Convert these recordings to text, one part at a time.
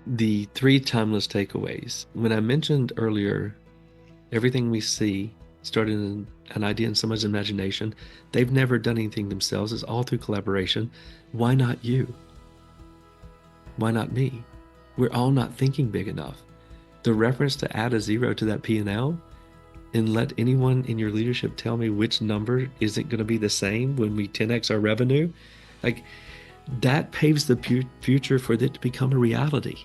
The three timeless takeaways. When I mentioned earlier, everything we see started in an idea in someone's imagination. They've never done anything themselves. It's all through collaboration. Why not you? Why not me? We're all not thinking big enough. The reference to add a zero to that P&L and let anyone in your leadership tell me which number isn't going to be the same when we 10x our revenue, like that paves the future for it to become a reality.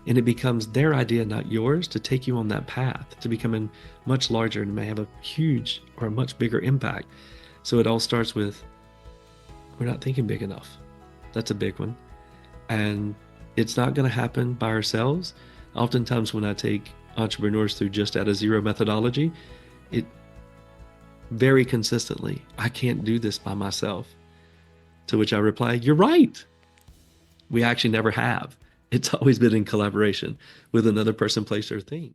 And it becomes their idea, not yours, to take you on that path to becoming much larger and may have a huge or a much bigger impact. So it all starts with, we're not thinking big enough. That's a big one. And it's not going to happen by ourselves. Oftentimes when I take entrepreneurs through just at a zero methodology, it very consistently, I can't do this by myself. To which I reply, you're right. We actually never have. It's always been in collaboration with another person, place, or thing.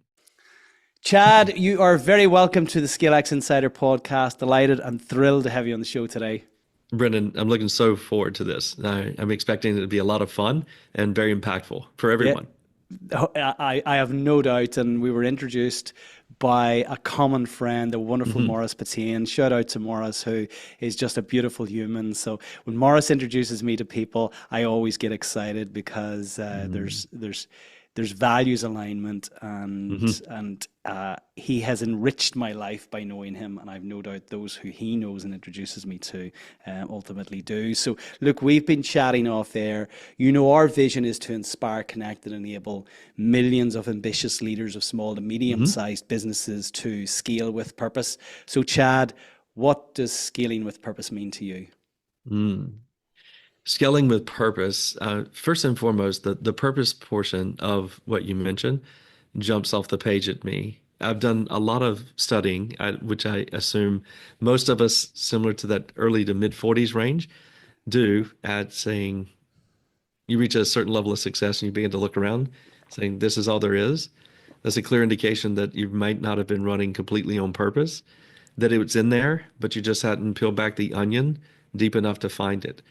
Chad, you are very welcome to the ScaleX Insider podcast. Delighted and thrilled to have you on the show today. Brendan, I'm looking so forward to this. I'm expecting it to be a lot of fun and very impactful for everyone. Yeah, I have no doubt. And we were introduced by a common friend, the wonderful Morris Pateen. Shout out to Morris, who is just a beautiful human. So when Morris introduces me to people, I always get excited because there's values alignment, and he has enriched my life by knowing him, and I've no doubt those who he knows and introduces me to ultimately do. So look, we've been chatting off air. You know, our vision is to inspire, connect, and enable millions of ambitious leaders of small to medium-sized businesses to scale with purpose. So Chad, what does scaling with purpose mean to you? Scaling with purpose, first and foremost, the purpose portion of what you mentioned jumps off the page at me. I've done a lot of studying, which I assume most of us, similar to that early to mid 40s range, do, at saying you reach a certain level of success and you begin to look around, saying this is all there is. That's a clear indication that you might not have been running completely on purpose, that it was in there, but you just hadn't peeled back the onion deep enough to find it.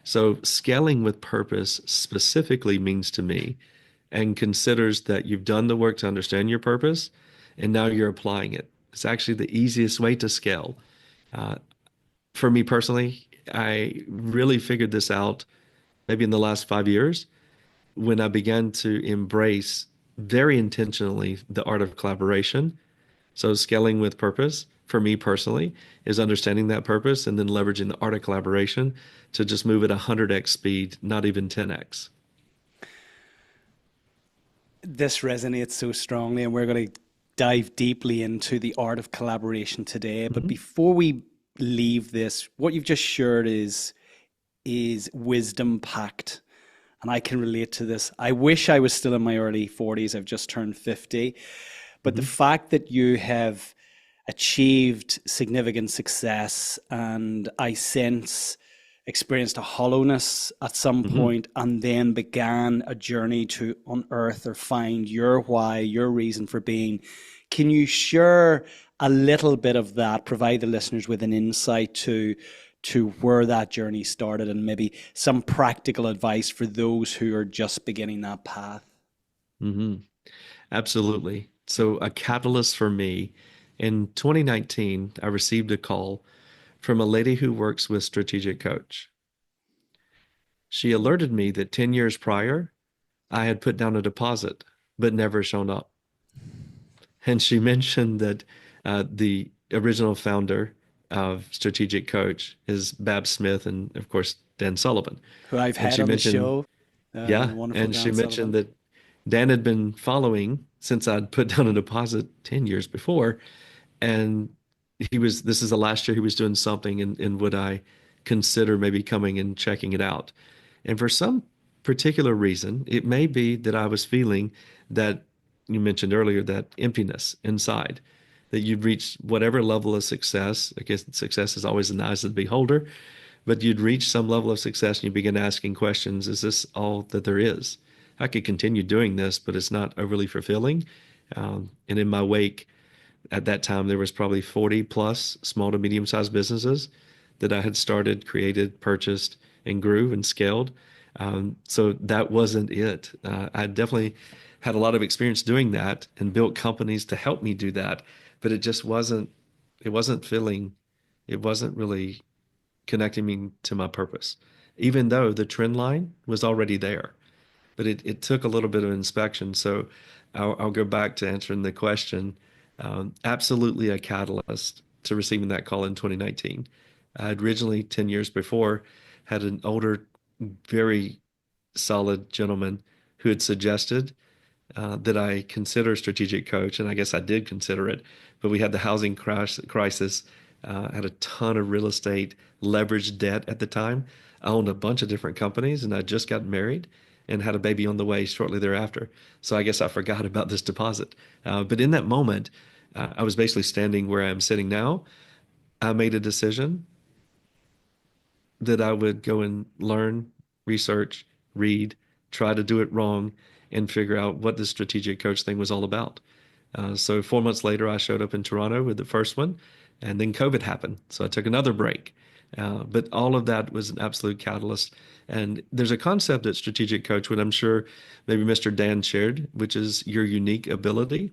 So scaling with purpose specifically means to me and considers that you've done the work to understand your purpose and now you're applying it. It's actually the easiest way to scale. For me personally, I really figured this out maybe in the last 5 years when I began to embrace very intentionally the art of collaboration. So scaling with purpose for me personally is understanding that purpose and then leveraging the art of collaboration to just move at 100x speed, not even 10x. This resonates so strongly, and we're going to dive deeply into the art of collaboration today. But before we leave this, what you've just shared is wisdom packed. And I can relate to this. I wish I was still in my early 40s. I've just turned 50. But the fact that you have achieved significant success, and I sense experienced a hollowness at some point, and then began a journey to unearth or find your why, your reason for being. Can you share a little bit of that, provide the listeners with an insight to where that journey started, and maybe some practical advice for those who are just beginning that path? Absolutely. So a catalyst for me, in 2019, I received a call from a lady who works with Strategic Coach. She alerted me that 10 years prior, I had put down a deposit, but never shown up. And she mentioned that the original founder of Strategic Coach is Bab Smith and, of course, Dan Sullivan. Who I've had on the show. Yeah, and she mentioned that Dan had been following since I'd put down a deposit 10 years before. And this is the last year he was doing something, and would I consider maybe coming and checking it out? And for some particular reason, it may be that I was feeling that you mentioned earlier, that emptiness inside, that you'd reached whatever level of success. I guess success is always in the eyes of the beholder, but you'd reach some level of success and you begin asking questions. Is this all that there is? I could continue doing this, but it's not overly fulfilling. And in my wake, at that time, there was probably 40 plus small to medium-sized businesses that I had started, created, purchased, and grew and scaled. So that wasn't it. I definitely had a lot of experience doing that and built companies to help me do that, but it wasn't filling, it wasn't really connecting me to my purpose, even though the trend line was already there. But it took a little bit of inspection. So I'll go back to answering the question. Absolutely a catalyst to receiving that call in 2019. I had originally, 10 years before, had an older, very solid gentleman who had suggested that I consider strategic coach, and I guess I did consider it. But we had the housing crisis, had a ton of real estate leveraged debt at the time. I owned a bunch of different companies, and I just got married and had a baby on the way shortly thereafter. So I guess I forgot about this deposit. But in that moment, I was basically standing where I'm sitting now. I made a decision that I would go and learn, research, read, try to do it wrong, and figure out what the strategic coach thing was all about. So 4 months later, I showed up in Toronto with the first one, and then COVID happened. So I took another break. But all of that was an absolute catalyst. And there's a concept at strategic coach, which I'm sure maybe Mr. Dan shared, which is your unique ability.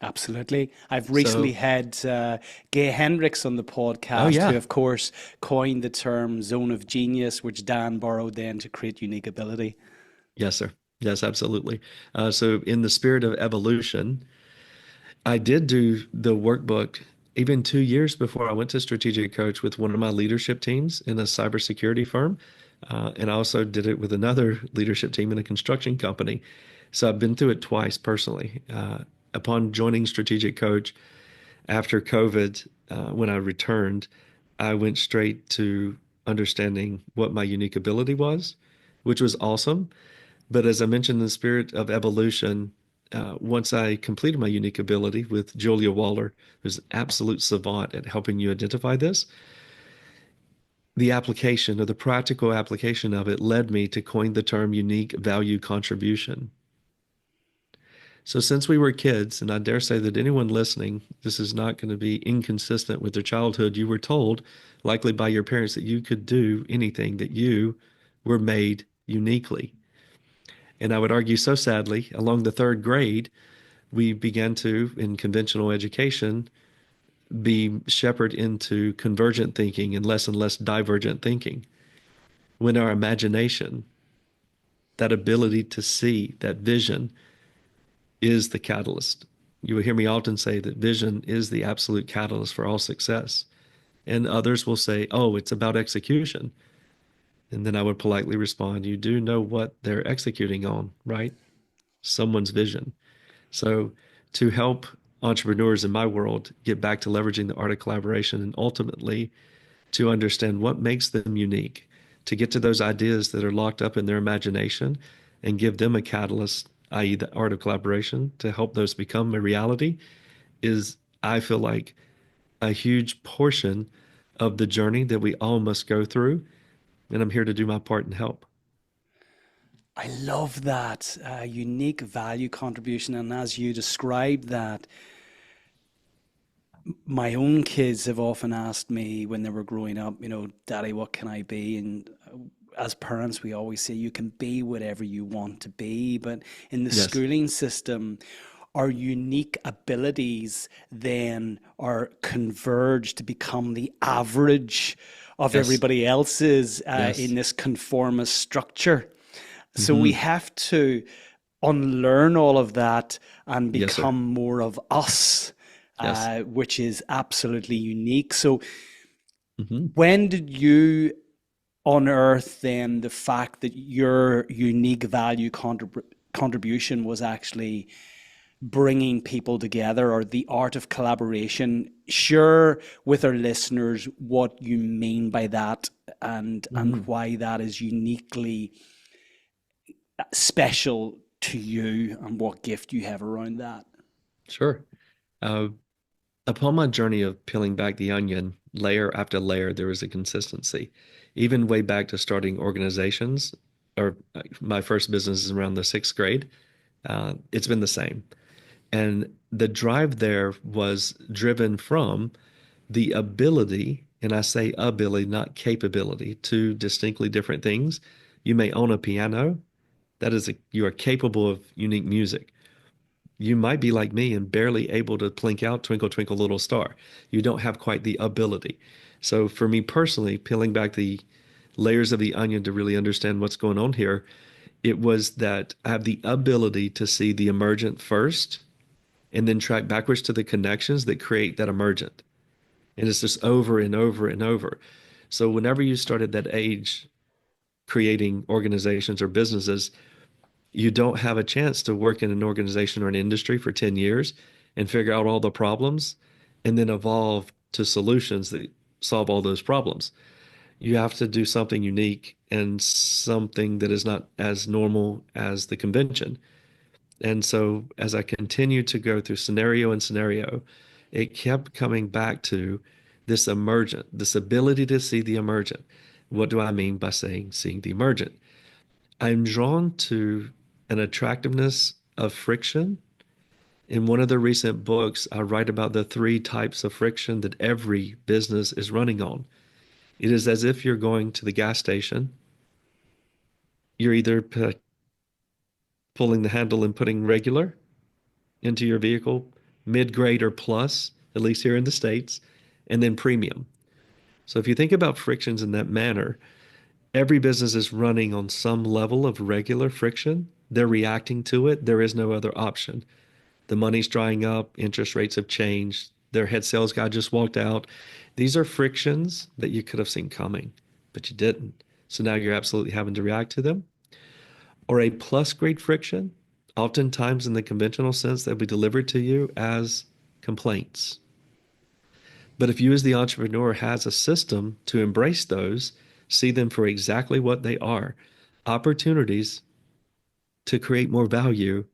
Absolutely. I've recently So, had Gay Hendricks on the oh podcast, who, yeah, of course, coined the term zone of genius, which Dan borrowed then to create unique ability. yes, sir. Yes, absolutely. So in the spirit of evolution, I did do the workbook even 2 years before I went to strategic coach with one of my leadership teams in a cybersecurity firm. And I also did it with another leadership team in a construction company. So I've been through it twice personally. Upon joining strategic coach after COVID, when I returned, I went straight to understanding what my unique ability was, which was awesome. But as I mentioned, in the spirit of evolution, once I completed my unique ability with Julia Waller, who's an absolute savant at helping you identify this, the application or the practical application of it led me to coin the term unique value contribution. So since we were kids, and I dare say that anyone listening, this is not going to be inconsistent with their childhood, you were told, likely by your parents, that you could do anything, that you were made uniquely. And I would argue so sadly, along the third grade, we began to, in conventional education, be shepherded into convergent thinking and less divergent thinking. When our imagination, that ability to see, that vision, is the catalyst. You will hear me often say that vision is the absolute catalyst for all success. And others will say, oh, it's about execution. And then I would politely respond, you do know what they're executing on, right? Someone's vision. So, to help entrepreneurs in my world get back to leveraging the art of collaboration and ultimately to understand what makes them unique, to get to those ideas that are locked up in their imagination and give them a catalyst, i.e., the art of collaboration, to help those become a reality, is, I feel like, a huge portion of the journey that we all must go through. And I'm here to do my part and help. I love that unique value contribution. And as you described that, my own kids have often asked me when they were growing up, Daddy, what can I be? And as parents, we always say you can be whatever you want to be. But in the Yes. schooling system, our unique abilities then are converged to become the average of Yes. everybody else's in Yes. this conformist structure. So we Hmm. have to unlearn all of that and Yes, sir. become more of us, Yes. which is absolutely unique. So, Hmm. when did you unearth then the fact that your unique value contribution was actually bringing people together, or the art of collaboration? Share with our listeners what you mean by that, and Hmm. why that is uniquely special to you, and what gift you have around that. Sure. Uh, Upon my journey of peeling back the onion, layer after layer, there was a consistency. Even way back to starting organizations, or my first business is around the sixth grade, it's been the same. And the drive there was driven from the ability, and I say ability, not capability, two distinctly different things, You may own a piano. You are capable of unique music. You might be like me and barely able to plink out Twinkle Twinkle Little Star. You don't have quite the ability. So for me personally, peeling back the layers of the onion to really understand what's going on here, it was that I have the ability to see the emergent first and then track backwards to the connections that create that emergent. And it's just over and over and over. So whenever you start at that age creating organizations or businesses, you don't have a chance to work in an organization or an industry for 10 years and figure out all the problems and then evolve to solutions that solve all those problems. You have to do something unique and something that is not as normal as the convention. And so as I continued to go through scenario and scenario, it kept coming back to this emergent, this ability to see the emergent. What do I mean by saying seeing the emergent? I'm drawn to an attractiveness of friction. In one of the recent books, I write about the three types of friction that every business is running on. It is as if you're going to the gas station. You're either pulling the handle and putting regular into your vehicle, mid-grade or plus, at least here in the States, and then premium. So if you think about frictions in that manner, every business is running on some level of regular friction. They're reacting to it. There is no other option. The money's drying up, interest rates have changed, their head sales guy just walked out. These are frictions that you could have seen coming, but you didn't. So now you're absolutely having to react to them. Or a plus grade friction, oftentimes in the conventional sense, they'll be delivered to you as complaints. But if you as the entrepreneur has a system to embrace those, see them for exactly what they are, opportunities to create more value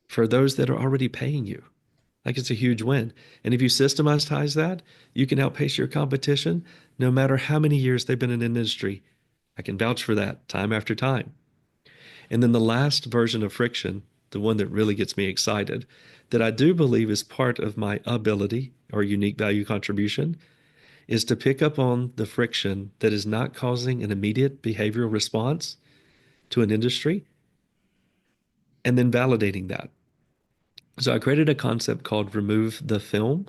for those that are already paying you. Like it's a huge win. And if you systematize that, you can outpace your competition no matter how many years they've been in an industry. I can vouch for that time after time. And then the last version of friction, the one that really gets me excited, that I do believe is part of my ability or unique value contribution, is to pick up on the friction that is not causing an immediate behavioral response to an industry and then validating that. So I created a concept called remove the film.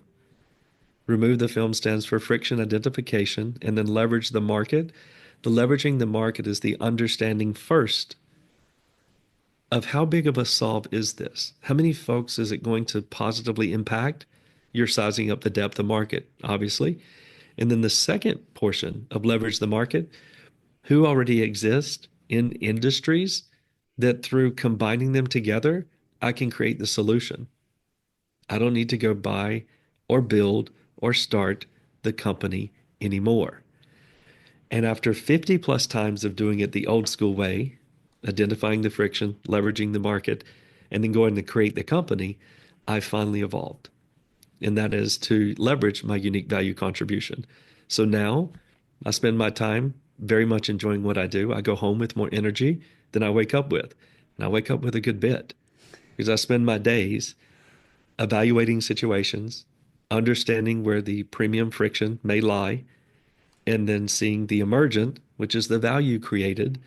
Remove the film stands for friction identification and then leverage the market. The leveraging the market is the understanding first of how big of a solve is this? How many folks is it going to positively impact? You're sizing up the depth of market, obviously. And then the second portion of leverage the market, who already exist in industries that through combining them together, I can create the solution. I don't need to go buy or build or start the company anymore. And after 50 plus times of doing it the old school way, identifying the friction, leveraging the market, and then going to create the company, I finally evolved. And that is to leverage my unique value contribution. So now I spend my time very much enjoying what I do. I go home with more energy than I wake up with. And I wake up with a good bit because I spend my days evaluating situations, understanding where the premium friction may lie, and then seeing the emergent, which is the value created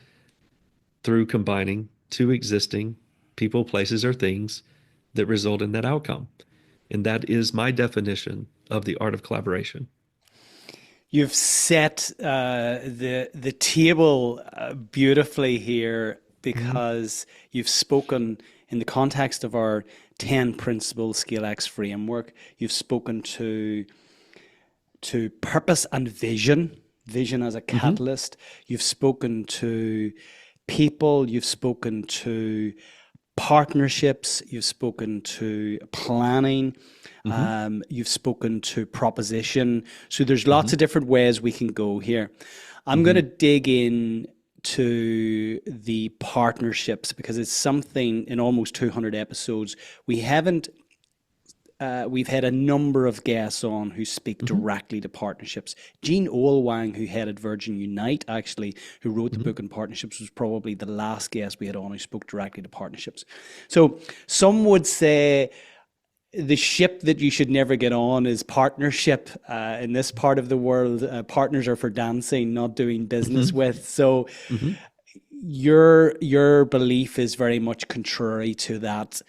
through combining two existing people, places, or things that result in that outcome. And that is my definition of the art of collaboration. You've set the table beautifully here because you've spoken in the context of our 10 principle ScaleX framework. You've spoken to purpose and vision as a catalyst. You've spoken to people. You've spoken to partnerships. You've spoken to planning. You've spoken to proposition. So there's lots of different ways we can go here. I'm going to dig in to the partnerships because it's something in almost 200 episodes we haven't we've had a number of guests on who speak directly to partnerships. Gene Oelwang, who headed Virgin Unite, actually, who wrote the book on partnerships, was probably the last guest we had on who spoke directly to partnerships. So some would say the ship that you should never get on is partnership. In this part of the world, partners are for dancing, not doing business with. So your belief is very much contrary to that.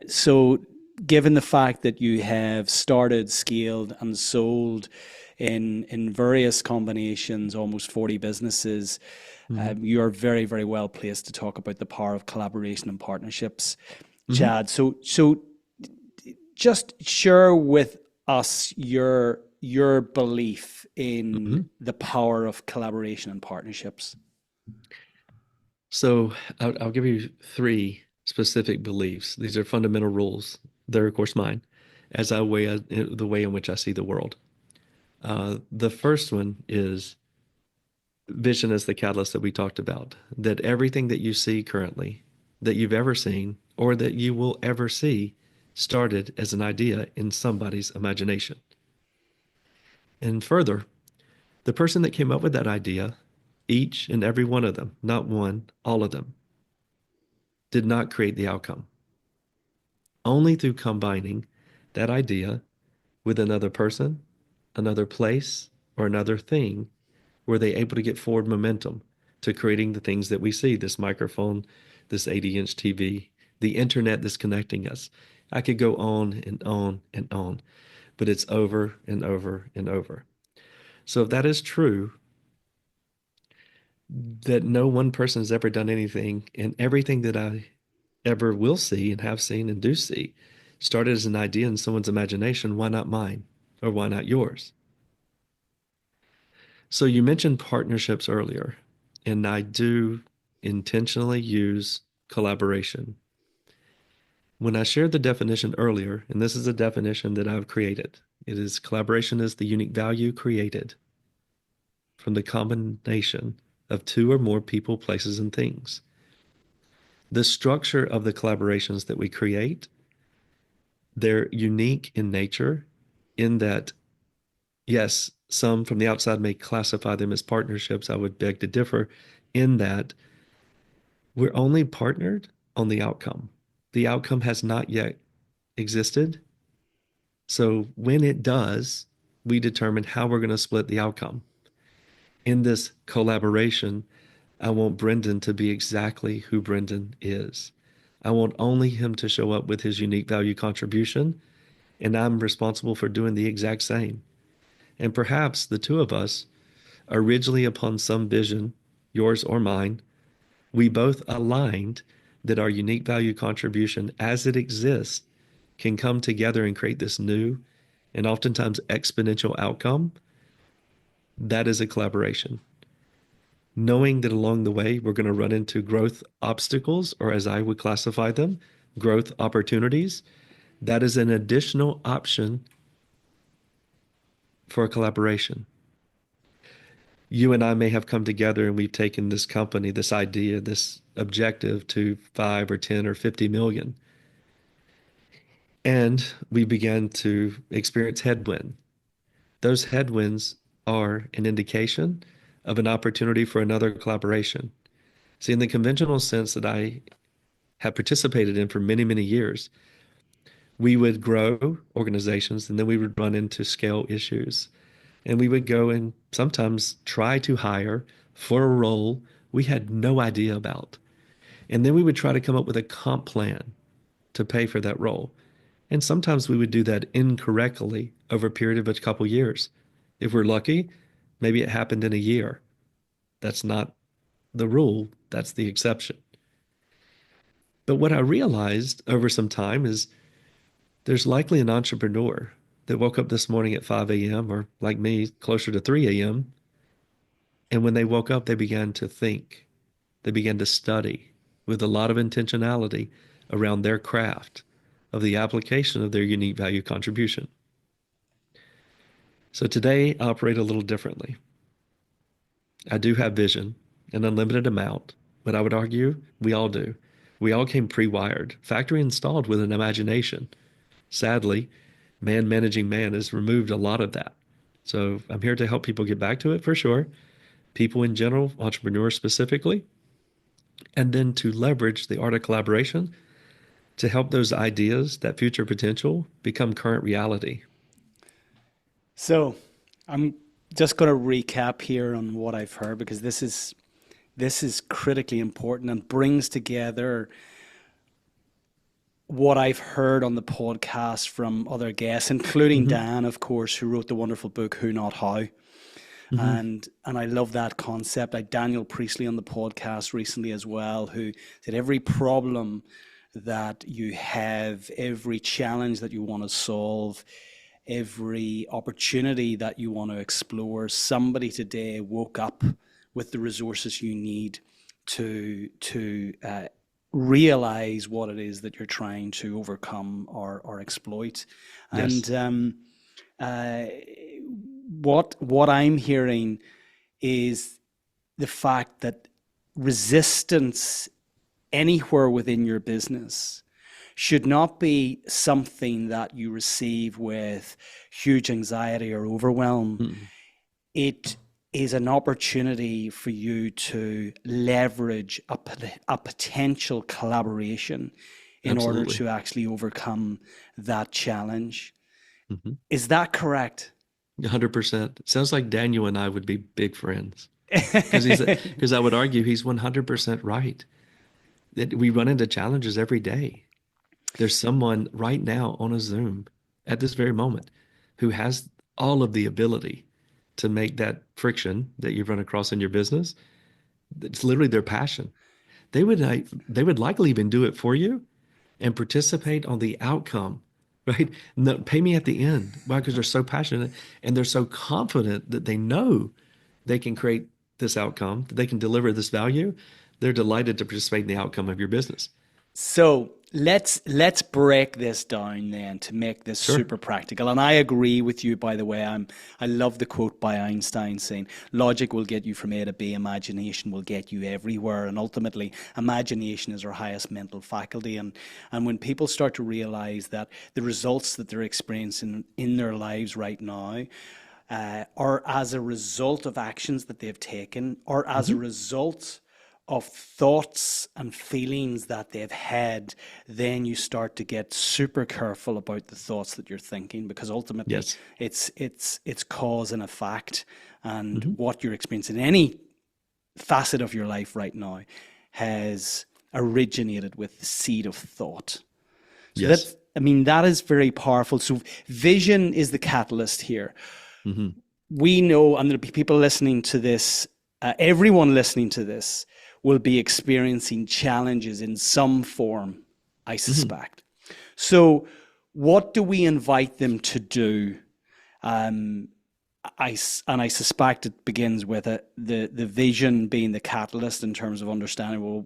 So, given the fact that you have started, scaled, and sold in various combinations, almost 40 businesses, Hmm. you are very, very well placed to talk about the power of collaboration and partnerships, Hmm. Chad. So just share with us your belief in Hmm. the power of collaboration and partnerships. So I'll give you three specific beliefs. These are fundamental rules. They're, of course, mine, as I weigh the way in which I see the world. The first one is vision as the catalyst that we talked about, that everything that you see currently, that you've ever seen, or that you will ever see, started as an idea in somebody's imagination. And further, the person that came up with that idea, each and every one of them, not one, all of them, did not create the outcome. Only through combining that idea with another person, another place, or another thing were they able to get forward momentum to creating the things that we see, this microphone, this 80-inch TV, the internet that's connecting us. I could go on and on and on, but it's over and over and over. So if that is true, that no one person has ever done anything, and everything that I ever will see and have seen and do see started as an idea in someone's imagination, why not mine? Or why not yours? So you mentioned partnerships earlier, and I do intentionally use collaboration. When I shared the definition earlier, and this is a definition that I've created, it is collaboration is the unique value created from the combination of two or more people, places, and things. The structure of the collaborations that we create, they're unique in nature in that, yes, some from the outside may classify them as partnerships. I would beg to differ in that we're only partnered on the outcome. The outcome has not yet existed. So when it does, we determine how we're going to split the outcome. In this collaboration, I want Brendan to be exactly who Brendan is. I want only him to show up with his unique value contribution, and I'm responsible for doing the exact same. And perhaps the two of us, originally upon some vision, yours or mine, we both aligned that our unique value contribution as it exists can come together and create this new and oftentimes exponential outcome. That is a collaboration. Knowing that along the way, we're going to run into growth obstacles, or as I would classify them, growth opportunities, that is an additional option for a collaboration. You and I may have come together and we've taken this company, this idea, this objective to 5 or 10 or 50 million. And we began to experience headwind. Those headwinds are an indication of an opportunity for another collaboration. See, in the conventional sense that I have participated in for many, many years, we would grow organizations and then we would run into scale issues. And we would go and sometimes try to hire for a role we had no idea about. And then we would try to come up with a comp plan to pay for that role. And sometimes we would do that incorrectly over a period of a couple years. If we're lucky, maybe it happened in a year. That's not the rule, that's the exception. But what I realized over some time is there's likely an entrepreneur that woke up this morning at 5 a.m. or like me, closer to 3 a.m. And when they woke up, they began to think, they began to study with a lot of intentionality around their craft of the application of their unique value contribution. So today I operate a little differently. I do have vision, an unlimited amount, but I would argue we all do. We all came pre-wired, factory installed with an imagination. Sadly, man managing man has removed a lot of that. So I'm here to help people get back to it for sure. People in general, entrepreneurs specifically, and then to leverage the art of collaboration to help those ideas, that future potential, become current reality. So I'm just going to recap here on what I've heard because this is This is critically important and brings together what I've heard on the podcast from other guests, including Hmm. Dan, of course, who wrote the wonderful book Who Not How. Hmm. And I love that concept. I had Daniel Priestley on the podcast recently as well, who said every problem that you have, every challenge that you want to solve, every opportunity that you want to explore, somebody today woke up with the resources you need to realize what it is that you're trying to overcome or exploit. Yes. And uh, what I'm hearing is the fact that resistance anywhere within your business should not be something that you receive with huge anxiety or overwhelm. Mm. It is an opportunity for you to leverage a potential collaboration in order Absolutely. to actually overcome that challenge. Hmm. Is that correct? 100%. Sounds like Daniel and I would be big friends because I would argue he's 100% right. That we run into challenges every day. There's someone right now on a Zoom at this very moment who has all of the ability to make that friction that you've run across in your business. It's literally their passion. They would likely even do it for you and participate on the outcome, right? No, pay me at the end. Why? Because they're so passionate and they're so confident that they know they can create this outcome, that they can deliver this value. They're delighted to participate in the outcome of your business. So let's break this down then to make this Sure. super practical. And I agree with you, by the way. I love the quote by Einstein saying, "Logic will get you from A to B, imagination will get you everywhere." And ultimately, imagination is our highest mental faculty. And when people start to realize that the results that they're experiencing in their lives right now are as a result of actions that they've taken, or as a Hmm. result of thoughts and feelings that they've had, then you start to get super careful about the thoughts that you're thinking, because ultimately Yes. it's cause and effect, and Hmm. what you're experiencing in any facet of your life right now has originated with the seed of thought. So Yes. that's, I mean, that is very powerful. So vision is the catalyst here. Hmm. We know, and there'll be people listening to this, everyone listening to this will be experiencing challenges in some form, I Hmm. suspect. So, what do we invite them to do? Um, and I suspect it begins with the vision being the catalyst in terms of understanding. Well,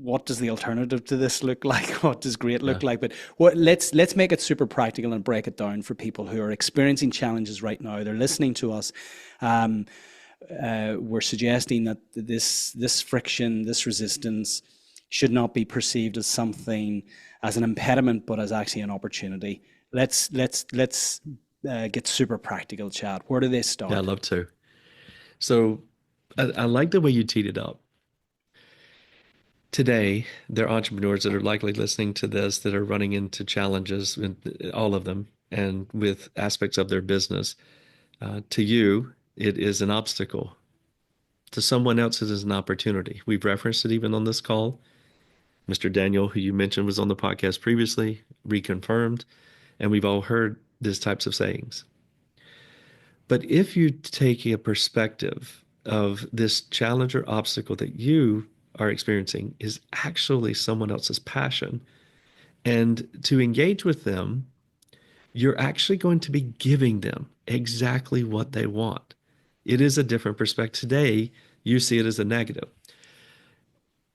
what does the alternative to this look like? What does great Yeah. look like? But what let's make it super practical and break it down for people who are experiencing challenges right now. They're listening to us. Um, we're suggesting that this friction, this resistance, should not be perceived as something as an impediment, but as actually an opportunity. Let's get super practical, Chad. Where do they Yeah, I start? love to. So I like the way you teed it up. Today, there are entrepreneurs that are likely listening to this that are running into challenges, with all of them, and with aspects of their business. To you, it is an obstacle. To someone else, it is an opportunity. We've referenced it even on this call. Mr. Daniel, who you mentioned was on the podcast previously, reconfirmed, and we've all heard these types of sayings. But if you take a perspective of this challenge or obstacle that you are experiencing is actually someone else's passion, and to engage with them, you're actually going to be giving them exactly what they want. It is a different perspective. Today, you see it as a negative.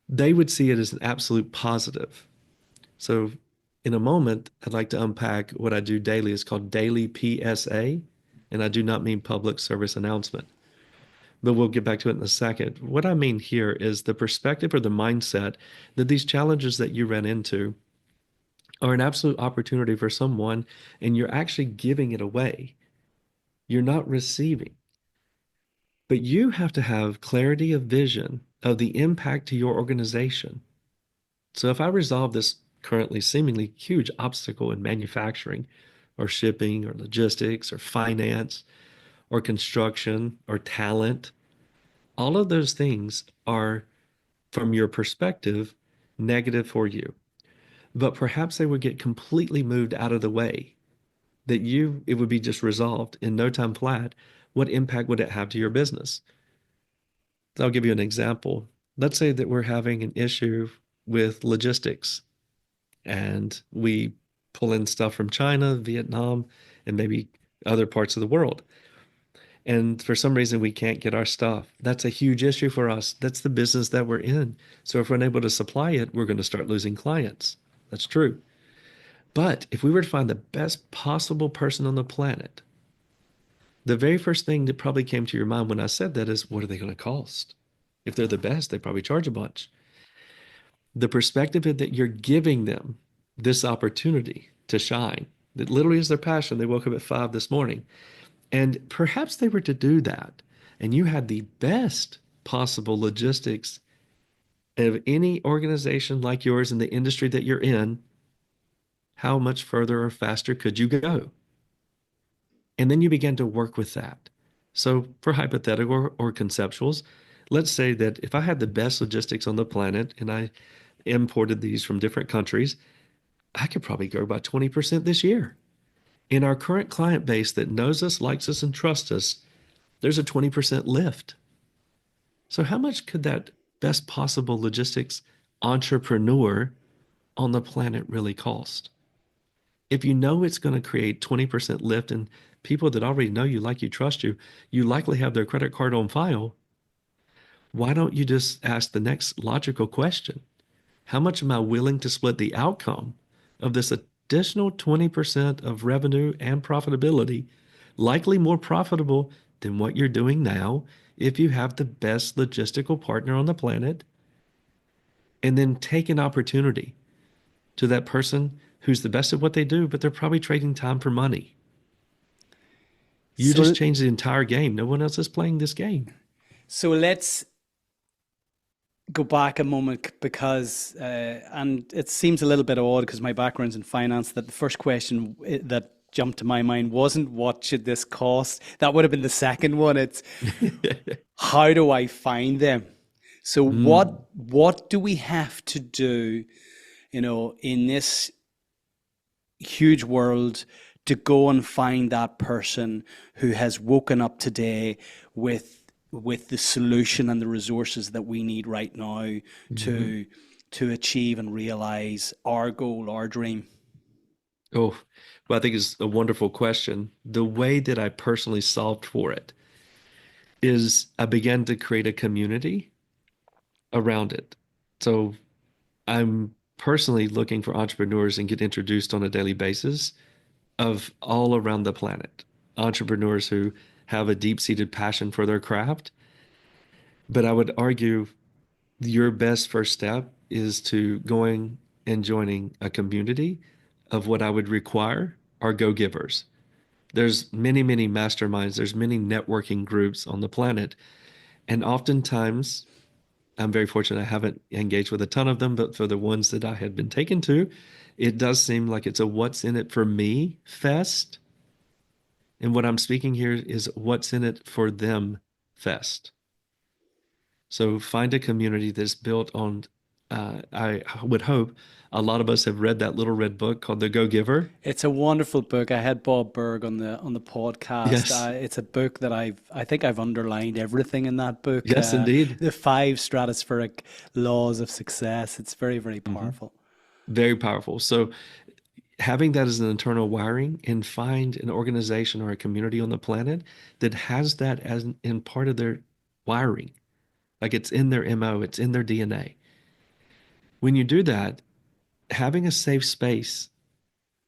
They would see it as an absolute positive. So, in a moment, I'd like to unpack what I do daily. It's called daily PSA, and I do not mean public service announcement, but we'll get back to it in a second. What I mean here is the perspective or the mindset that these challenges that you ran into are an absolute opportunity for someone, and you're actually giving it away. You're not receiving, but you have to have clarity of vision of the impact to your organization. So if I resolve this currently seemingly huge obstacle in manufacturing or shipping or logistics or finance or construction or talent, All of those things are, from your perspective, negative for you. But perhaps they would get completely moved out of the way, that it would be just resolved in no time flat. What impact would it have to your business? So I'll give you an example. Let's say that we're having an issue with logistics and we pull in stuff from China, Vietnam, and maybe other parts of the world. And for some reason, we can't get our stuff. That's a huge issue for us. That's the business that we're in. So if we're unable to supply it, we're going to start losing clients. That's true. But if we were to find the best possible person on the planet, the very first thing that probably came to your mind when I said that is, what are they going to cost? If they're the best, they probably charge a bunch. The perspective that you're giving them this opportunity to shine, that literally is their passion. They woke up at 5 this morning. And perhaps they were to do that, and you had the best possible logistics of any organization like yours in the industry that you're in. How much further or faster could you go? And then you begin to work with that. So, for hypothetical or conceptuals, let's say that if I had the best logistics on the planet and I imported these from different countries, I could probably grow by 20% this year. In our current client base that knows us, likes us, and trusts us, there's a 20% lift. So, how much could that best possible logistics entrepreneur on the planet really cost? If you know it's going to create 20% lift and people that already know you, like you, trust you, you likely have their credit card on file. Why don't you just ask the next logical question? How much am I willing to split the outcome of this additional 20% of revenue and profitability, likely more profitable than what you're doing now if you have the best logistical partner on the planet, and then take an opportunity to that person who's the best at what they do, but they're probably trading time for money. You just So, changed the entire game. No one else is playing this game. so let's go back a moment because, and it seems a little bit odd because my background's in finance, that the first question that jumped to my mind wasn't what should this cost? That would have been the second one. It's how do I find them? So Mm, what do we have to do, in this huge world to go and find that person who has woken up today with the solution and the resources that we need right now mhm. to achieve and realize our goal, our dream? Oh, well, I think it's a wonderful question. The way that I personally solved for it is I began to create a community around it. So I'm personally looking for entrepreneurs and get introduced on a daily basis of all around the planet. Entrepreneurs who have a deep-seated passion for their craft. But I would argue your best first step is to going and joining a community of what I would require are go-givers. There's many, many masterminds, there's many networking groups on the planet. And oftentimes, I'm very fortunate I haven't engaged with a ton of them, but for the ones that I had been taken to, it does seem like it's a what's in it for me fest. And what I'm speaking here is what's in it for them fest. So find a community that's built on, I would hope a lot of us have read that little red book called The Go Giver. It's a wonderful book. I had Bob Berg on the podcast. Yes, It's a book that I think I've underlined everything in that book. yes, indeed. The five stratospheric laws of success. It's very, very Hmm. powerful. Very powerful. So having that as an internal wiring and find an organization or a community on the planet that has that as in part of their wiring, like it's in their MO, it's in their DNA. When you do that, having a safe space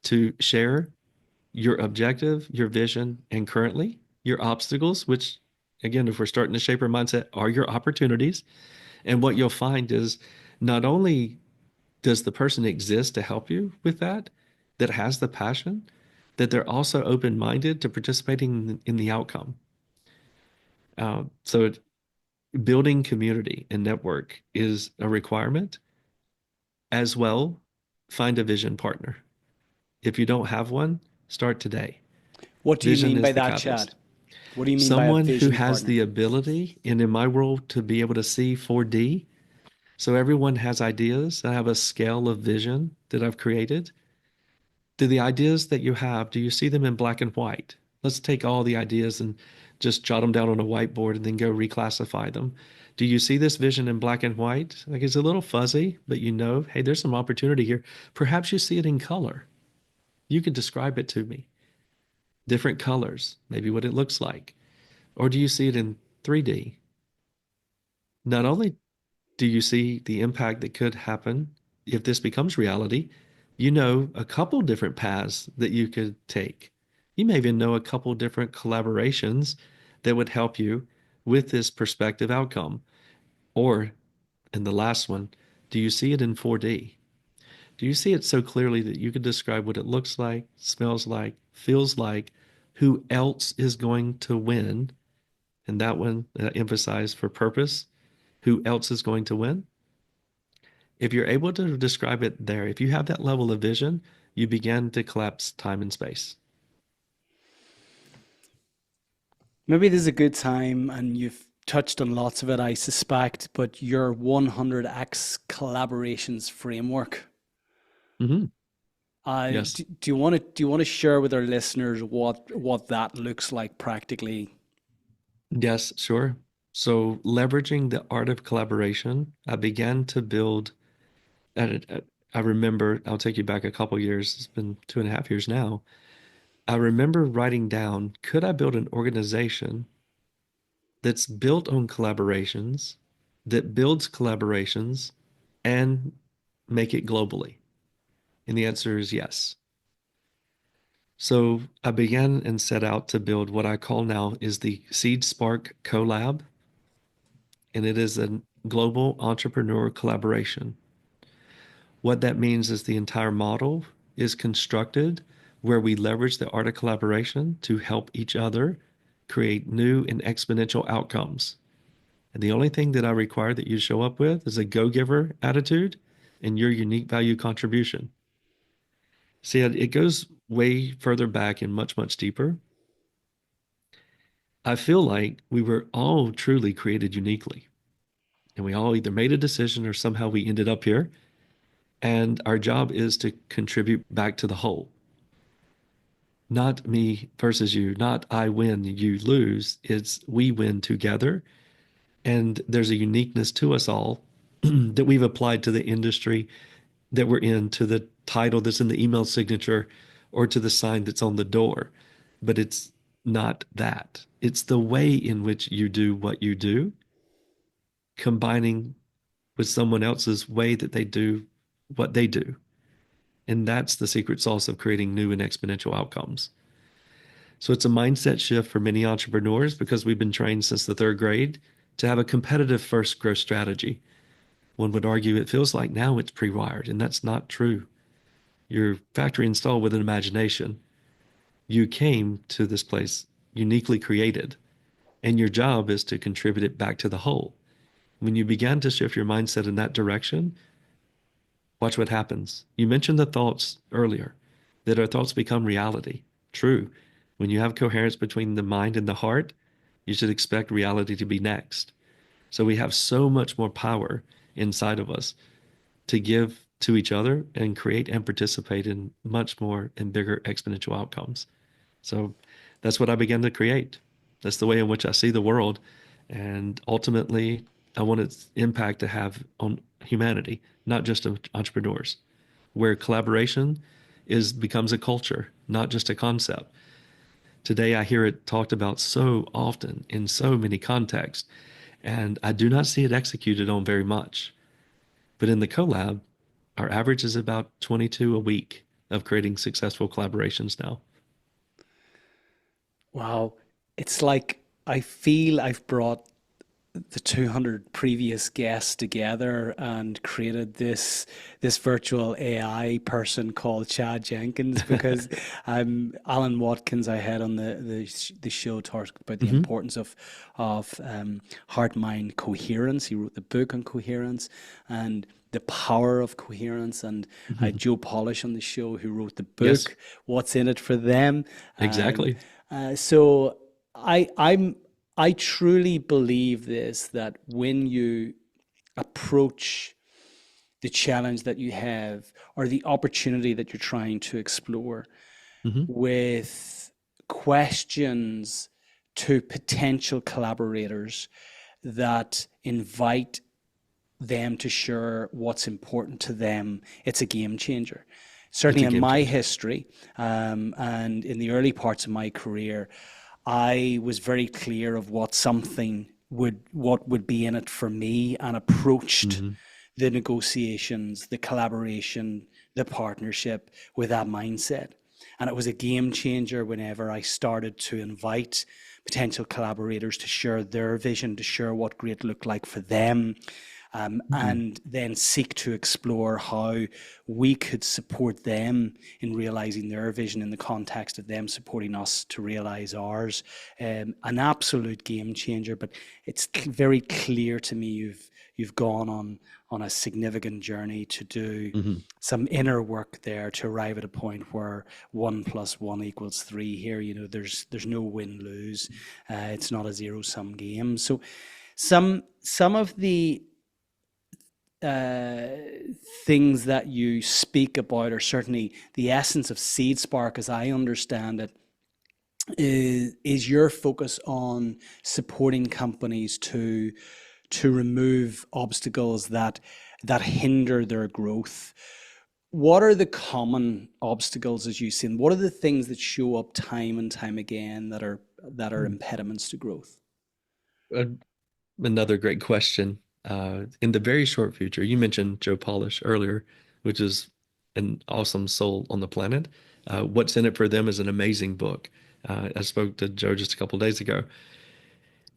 to share your objective, your vision, and currently your obstacles, which again, if we're starting to shape our mindset, are your opportunities. And what you'll find is not only does the person exist to help you with that, that has the passion, that they're also open-minded to participating in the outcome. So building community and network is a requirement. As well, find a vision partner. If you don't have one, start today. What do you Vision mean by is the that, Chad? catalyst. What do you mean by a Someone who vision has partner? the ability, and in my world, to be able to see 4D. So everyone has ideas. I have a scale of vision that I've created. Do the ideas that you have, do you see them in black and white? Let's take all the ideas and just jot them down on a whiteboard and then go reclassify them. Do you see this vision in black and white? Like it's a little fuzzy, but you know, hey, there's some opportunity here. Perhaps you see it in color. You could describe it to me. Different colors, maybe what it looks like. Or do you see it in 3D? Not only do you see the impact that could happen if this becomes reality, you know a couple different paths that you could take. You may even know a couple different collaborations that would help you with this perspective outcome. Or, and the last one, do you see it in 4D? Do you see it so clearly that you could describe what it looks like, smells like, feels like, who else is going to win? And that one emphasized for purpose, who else is going to win? If you're able to describe it there, if you have that level of vision, you begin to collapse time and space. Maybe this is a good time, and you've touched on lots of it, I suspect, but your 100x collaborations framework. Hmm. Do, Yes. do you want to share with our listeners what that looks like practically? Yes, sure. So, leveraging the art of collaboration, I began to build. I remember, I'll take you back a couple years. It's been 2.5 years now. I remember writing down, could I build an organization that's built on collaborations, that builds collaborations, and make it globally? And the answer is yes. So I began and set out to build what I call now is the SEEDSPARK CoLAB, and it is a global entrepreneur collaboration. What that means is the entire model is constructed where we leverage the art of collaboration to help each other create new and exponential outcomes. And the only thing that I require that you show up with is a go-giver attitude and your unique value contribution. See, it goes way further back and much, much deeper. I feel like we were all truly created uniquely, and we all either made a decision or somehow we ended up here. And our job is to contribute back to the whole. Not me versus you, not I win, you lose. It's we win together. And there's a uniqueness to us all that we've applied to the industry that we're in, to the title that's in the email signature, or to the sign that's on the door. But it's not that. It's the way in which you do what you do, combining with someone else's way that they do what they do. And that's the secret sauce of creating new and exponential outcomes. So it's a mindset shift for many entrepreneurs because we've been trained since the third grade to have a competitive first growth strategy. One would argue it feels like now it's pre-wired, and that's not true. Your factory installed with an imagination. You came to this place uniquely created, and your job is to contribute it back to the whole. When you begin to shift your mindset in that direction, watch what happens. You mentioned the thoughts earlier, that our thoughts become reality. True. When you have coherence between the mind and the heart, you should expect reality to be next. So we have so much more power inside of us to give to each other and create and participate in much more and bigger exponential outcomes. So that's what I began to create. That's the way in which I see the world. And ultimately, I want its impact to have on humanity, not just entrepreneurs, where collaboration is becomes a culture, not just a concept. Today, I hear it talked about so often in so many contexts, and I do not see it executed on very much. But in the collab, our average is about 22 a week of creating successful collaborations now. Wow. It's like I feel I've brought the 200 previous guests together and created this virtual AI person called Chad Jenkins, because Alan Watkins, I had on the show, talked about the Hmm. importance of heart mind coherence. He wrote the book on coherence and the power of coherence. And I had Hmm. Joe Polish on the show, who wrote the Yes, book What's in It for Them. Um, exactly. so I'm I truly believe this, that when you approach the challenge that you have or the opportunity that you're trying to explore Hmm. with questions to potential collaborators that invite them to share what's important to them, it's a game changer. It's Certainly a in game my changer. history, and in the early parts of my career, I was very clear of what would be in it for me, and approached Hmm. the negotiations, the collaboration, the partnership with that mindset. And it was a game changer whenever I started to invite potential collaborators to share their vision, to share what great looked like for them, Hmm. and then seek to explore how we could support them in realizing their vision in the context of them supporting us to realize ours. An absolute game changer, but it's very clear to me you've gone on a significant journey to do Hmm. some inner work there to arrive at a point where 1 + 1 = 3. Here, there's no win lose. It's not a zero sum game. So some of the uh, things that you speak about, or certainly the essence of SeedSpark, as I understand it, is your focus on supporting companies to remove obstacles that hinder their growth. What are the common obstacles as you see, and what are the things that show up time and time again that are impediments to growth? Uh, Another great question. In the very short future, you mentioned Joe Polish earlier, which is an awesome soul on the planet. What's in it for them is an amazing book. I spoke to Joe just a couple days ago.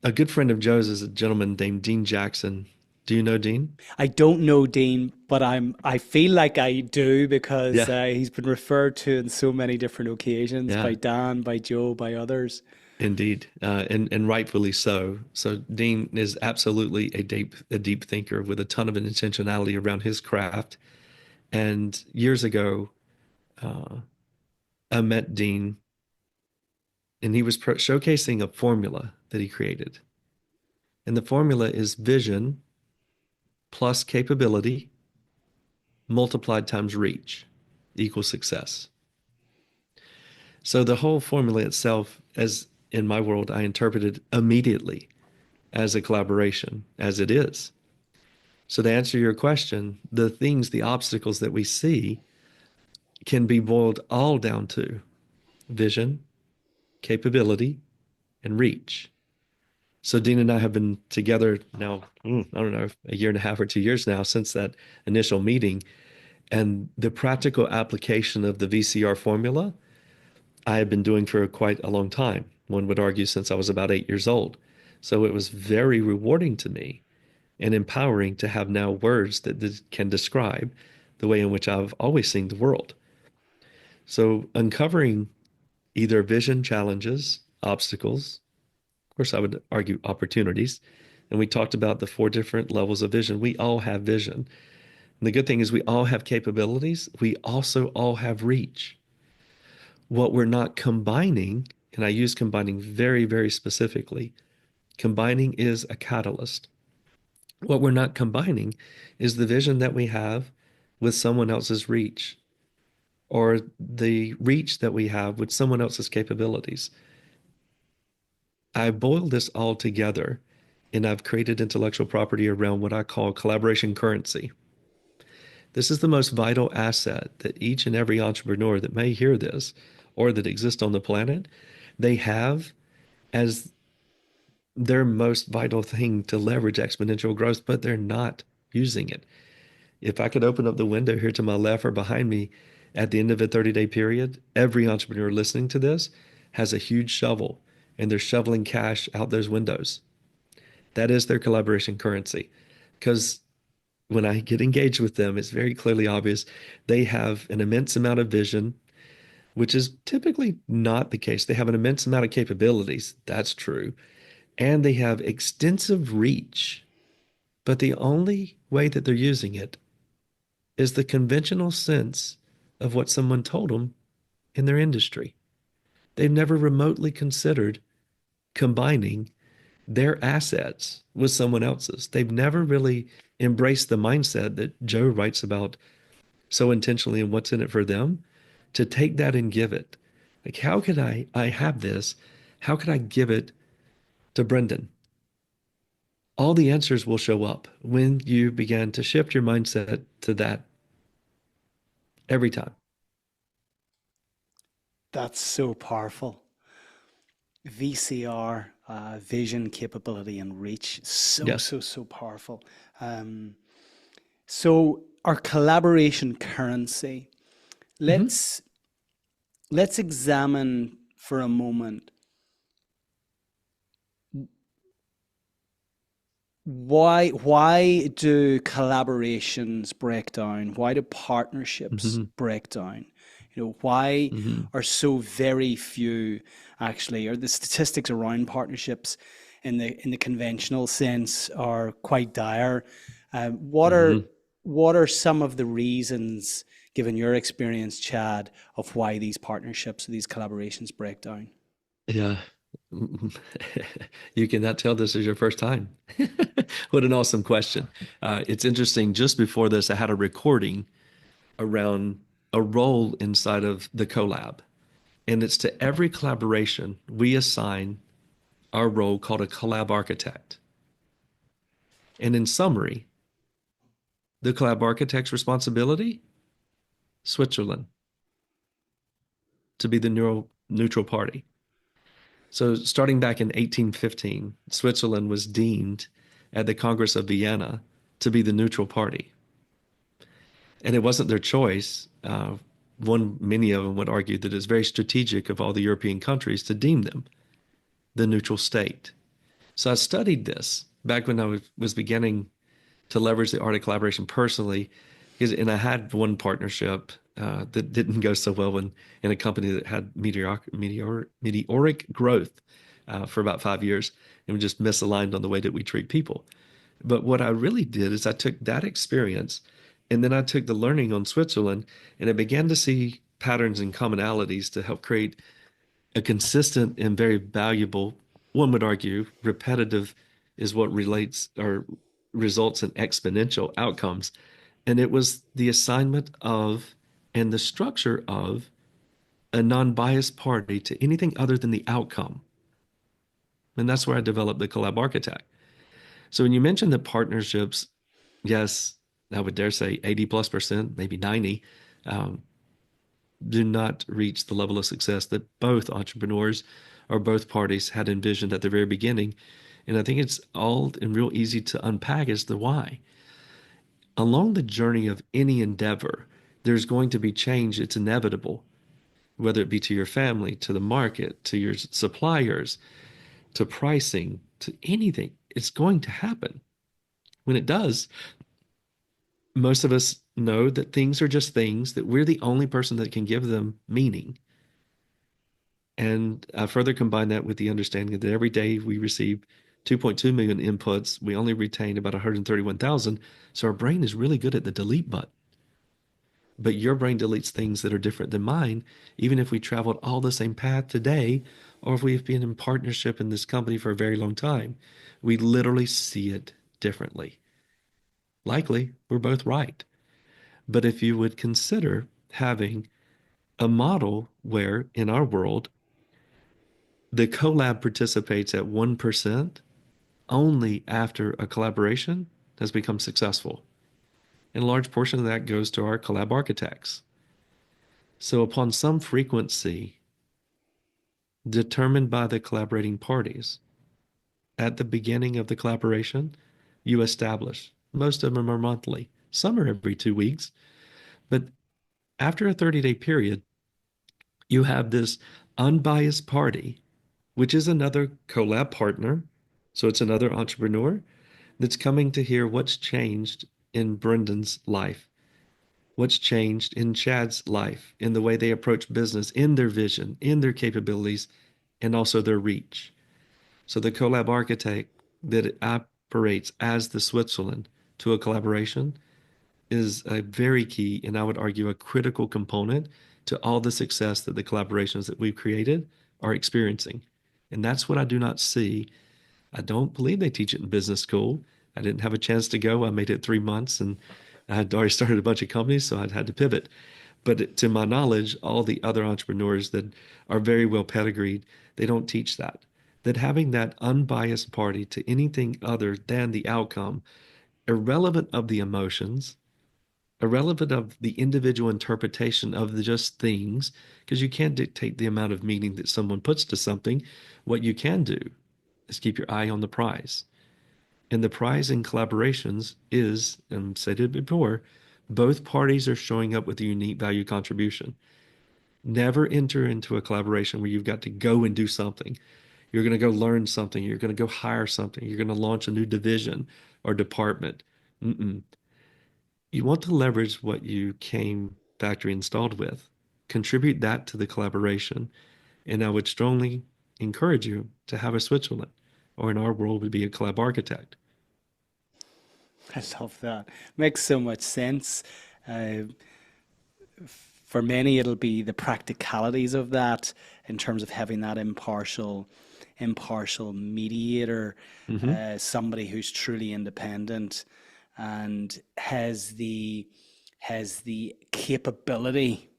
A good friend of Joe's is a gentleman named Dean Jackson. Do you know Dean? I don't know Dean, but I feel like I do, because Yeah, he's been referred to in so many different occasions yeah, by Dan, by Joe, by others. indeed, and rightfully so. So Dean is absolutely a deep thinker with a ton of intentionality around his craft. And years ago, uh, I met Dean, and he was showcasing a formula that he created. And the formula is vision plus capability multiplied times reach equals success. So the whole formula itself, as in my world, I interpreted immediately as a collaboration, as it is. So to answer your question, the obstacles that we see can be boiled all down to vision, capability, and reach. So Dean and I have been together now, I don't know, a year and a half or 2 years now since that initial meeting. And the practical application of the VCR formula I have been doing for quite a long time. One would argue since I was about 8 years old. So it was very rewarding to me and empowering to have now words that can describe the way in which I've always seen the world. So uncovering either vision challenges, obstacles, of course, I would argue opportunities. And we talked about the four different levels of vision. We all have vision. And the good thing is we all have capabilities. We also all have reach. What we're not combining, and I use combining very, very specifically, combining is a catalyst. What we're not combining is the vision that we have with someone else's reach, or the reach that we have with someone else's capabilities. I boiled this all together and I've created intellectual property around what I call collaboration currency. This is the most vital asset that each and every entrepreneur that may hear this or that exists on the planet, they have as their most vital thing to leverage exponential growth, but they're not using it. If I could open up the window here to my left or behind me at the end of a 30-day period, every entrepreneur listening to this has a huge shovel and they're shoveling cash out those windows. That is their collaboration currency. Because when I get engaged with them, it's very clearly obvious they have an immense amount of vision, which is typically not the case. They have an immense amount of capabilities. That's true. And they have extensive reach. But the only way that they're using it is the conventional sense of what someone told them in their industry. They've never remotely considered combining their assets with someone else's. They've never really embraced the mindset that Joe writes about so intentionally and what's in it for them, to take that and give it. Like, how could I have this? How could I give it to Brendan? All the answers will show up when you begin to shift your mindset to that every time. That's so powerful. VCR, vision, capability, and reach. So, Yes. so, so powerful. Um, so our collaboration currency. Hmm. Let's let's examine for a moment why do collaborations break down? Why do partnerships Hmm. break down? You know, why Hmm. are so very few actually, or the statistics around partnerships in the conventional sense are quite dire. Um, what are Hmm. what are some of the reasons, given your experience, Chad, of why these partnerships, these collaborations break down? Yeah. You cannot tell this is your first time. What an awesome question. It's interesting. Just before this, I had a recording around a role inside of the collab. And it's to every collaboration, we assign our role called a collab architect. And in summary, the collab architect's responsibility, Switzerland, to be the neutral party. So starting back in 1815, Switzerland was deemed at the Congress of Vienna to be the neutral party. And it wasn't their choice. Many of them would argue that it's very strategic of all the European countries to deem them the neutral state. So I studied this back when was beginning to leverage the art of collaboration personally, and I had one partnership that didn't go so well in a company that had meteoric growth for about 5 years, and we just misaligned on the way that we treat people. But what I really did is I took that experience and then I took the learning on Switzerland and I began to see patterns and commonalities to help create a consistent and very valuable, one would argue, repetitive is what relates or results in exponential outcomes. And it was the assignment of and the structure of a non-biased party to anything other than the outcome. And that's where I developed the collab architect. So when you mentioned the partnerships, yes, I would dare say 80 plus percent, maybe 90, um, do not reach the level of success that both entrepreneurs or both parties had envisioned at the very beginning. And I think it's all and real easy to unpack as the why. Along the journey of any endeavor, there's going to be change. It's inevitable, whether it be to your family, to the market, to your suppliers, to pricing, to anything. It's going to happen. When it does, most of us know that things are just things, that we're the only person that can give them meaning. And I further combine that with the understanding that every day we receive 2.2 million inputs, we only retain about 131,000. So our brain is really good at the delete button. But your brain deletes things that are different than mine, even if we traveled all the same path today, or if we've been in partnership in this company for a very long time. We literally see it differently. Likely, we're both right. But if you would consider having a model where in our world, the collab participates at 1% only after a collaboration has become successful. And a large portion of that goes to our collab architects. So upon some frequency determined by the collaborating parties, at the beginning of the collaboration, you establish. Most of them are monthly. Some are every 2 weeks. But after a 30-day period, you have this unbiased party, which is another collab partner. So it's another entrepreneur that's coming to hear what's changed in Brendan's life, what's changed in Chad's life, in the way they approach business, in their vision, in their capabilities, and also their reach. So the collab architect that operates as the Switzerland to a collaboration is a very key, and I would argue a critical component to all the success that the collaborations that we've created are experiencing. And that's what I do not see. I don't believe they teach it in business school. I didn't have a chance to go. I made it 3 months and I had already started a bunch of companies, so I'd had to pivot. But to my knowledge, all the other entrepreneurs that are very well pedigreed, they don't teach that. That having that unbiased party to anything other than the outcome, irrelevant of the emotions, irrelevant of the individual interpretation of the just things, because you can't dictate the amount of meaning that someone puts to something. What you can do is keep your eye on the prize. And the prize in collaborations is, and I've said it before, both parties are showing up with a unique value contribution. Never enter into a collaboration where you've got to go and do something. You're going to go learn something. You're going to go hire something. You're going to launch a new division or department. Mm-mm. You want to leverage what you came factory installed with, contribute that to the collaboration. And I would strongly encourage you to have a Switzerland, or in our world would be a collab architect. I love that. Makes so much sense. Uh, for many, it'll be the practicalities of that in terms of having that impartial mediator, Hmm. somebody who's truly independent and has the capability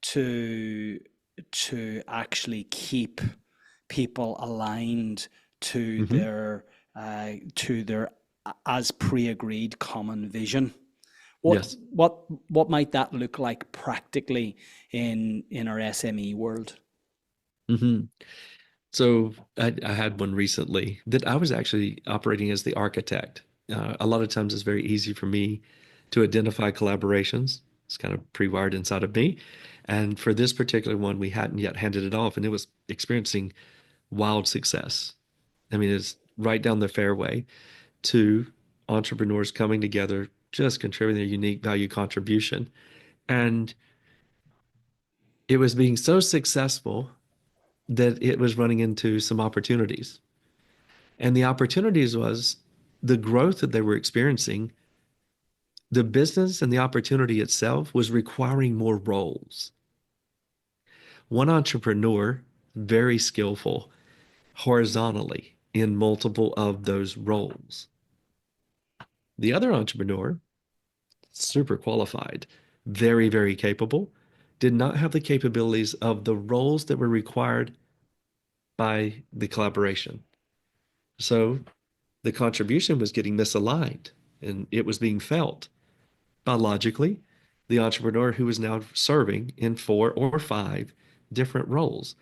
to actually keep people aligned Hmm. to their as pre-agreed common vision. What Yes. what might that look like practically in our SME world? Hmm. So I had one recently that I was actually operating as the architect. A lot of times it's very easy for me to identify collaborations. It's kind of pre-wired inside of me. And for this particular one, we hadn't yet handed it off, and it was experiencing wild success. I mean, it's right down the fairway to entrepreneurs coming together, just contributing their unique value contribution. And it was being so successful that it was running into some opportunities. And the opportunities was the growth that they were experiencing, the business and the opportunity itself was requiring more roles. One entrepreneur, very skillful horizontally in multiple of those roles. The other entrepreneur, super qualified, very, very capable, did not have the capabilities of the roles that were required by the collaboration. So the contribution was getting misaligned and it was being felt. Biologically, the entrepreneur who is now serving in 4 or 5 different roles,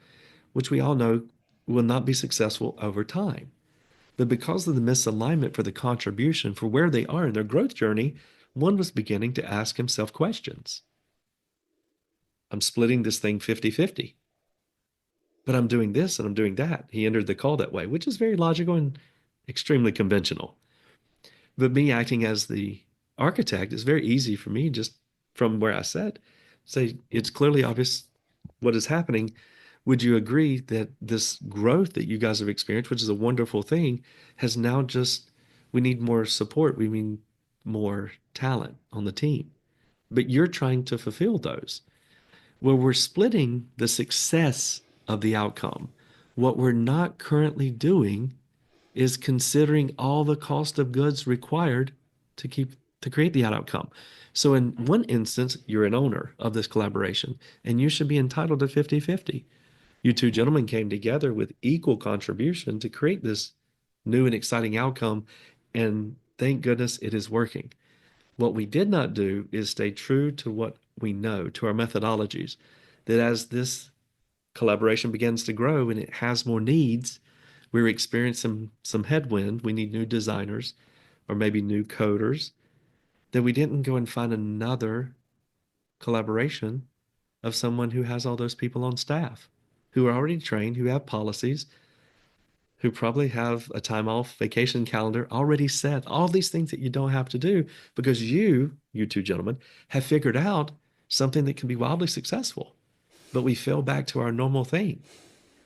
which we all know will not be successful over time. But because of the misalignment for the contribution for where they are in their growth journey, one was beginning to ask himself questions. I'm splitting this thing 50-50, but I'm doing this and I'm doing that. He entered the call that way, which is very logical and extremely conventional. But me acting as the architect is very easy for me just from where I sat. Say it's clearly obvious what is happening. Would you agree that this growth that you guys have experienced, which is a wonderful thing, has now just, we need more support. We mean more talent on the team. But you're trying to fulfill those. Well, we're splitting the success of the outcome. What we're not currently doing is considering all the cost of goods required to keep to create the outcome. So in one instance, you're an owner of this collaboration and you should be entitled to 50-50. You two gentlemen came together with equal contribution to create this new and exciting outcome, and thank goodness it is working. What we did not do is stay true to what we know, to our methodologies, that as this collaboration begins to grow and it has more needs, we're experiencing some headwind. We need new designers or maybe new coders. Then we didn't go and find another collaboration of someone who has all those people on staff who are already trained, who have policies, who probably have a time off vacation calendar already set, all these things that you don't have to do because you two gentlemen, have figured out something that can be wildly successful. But we fell back to our normal thing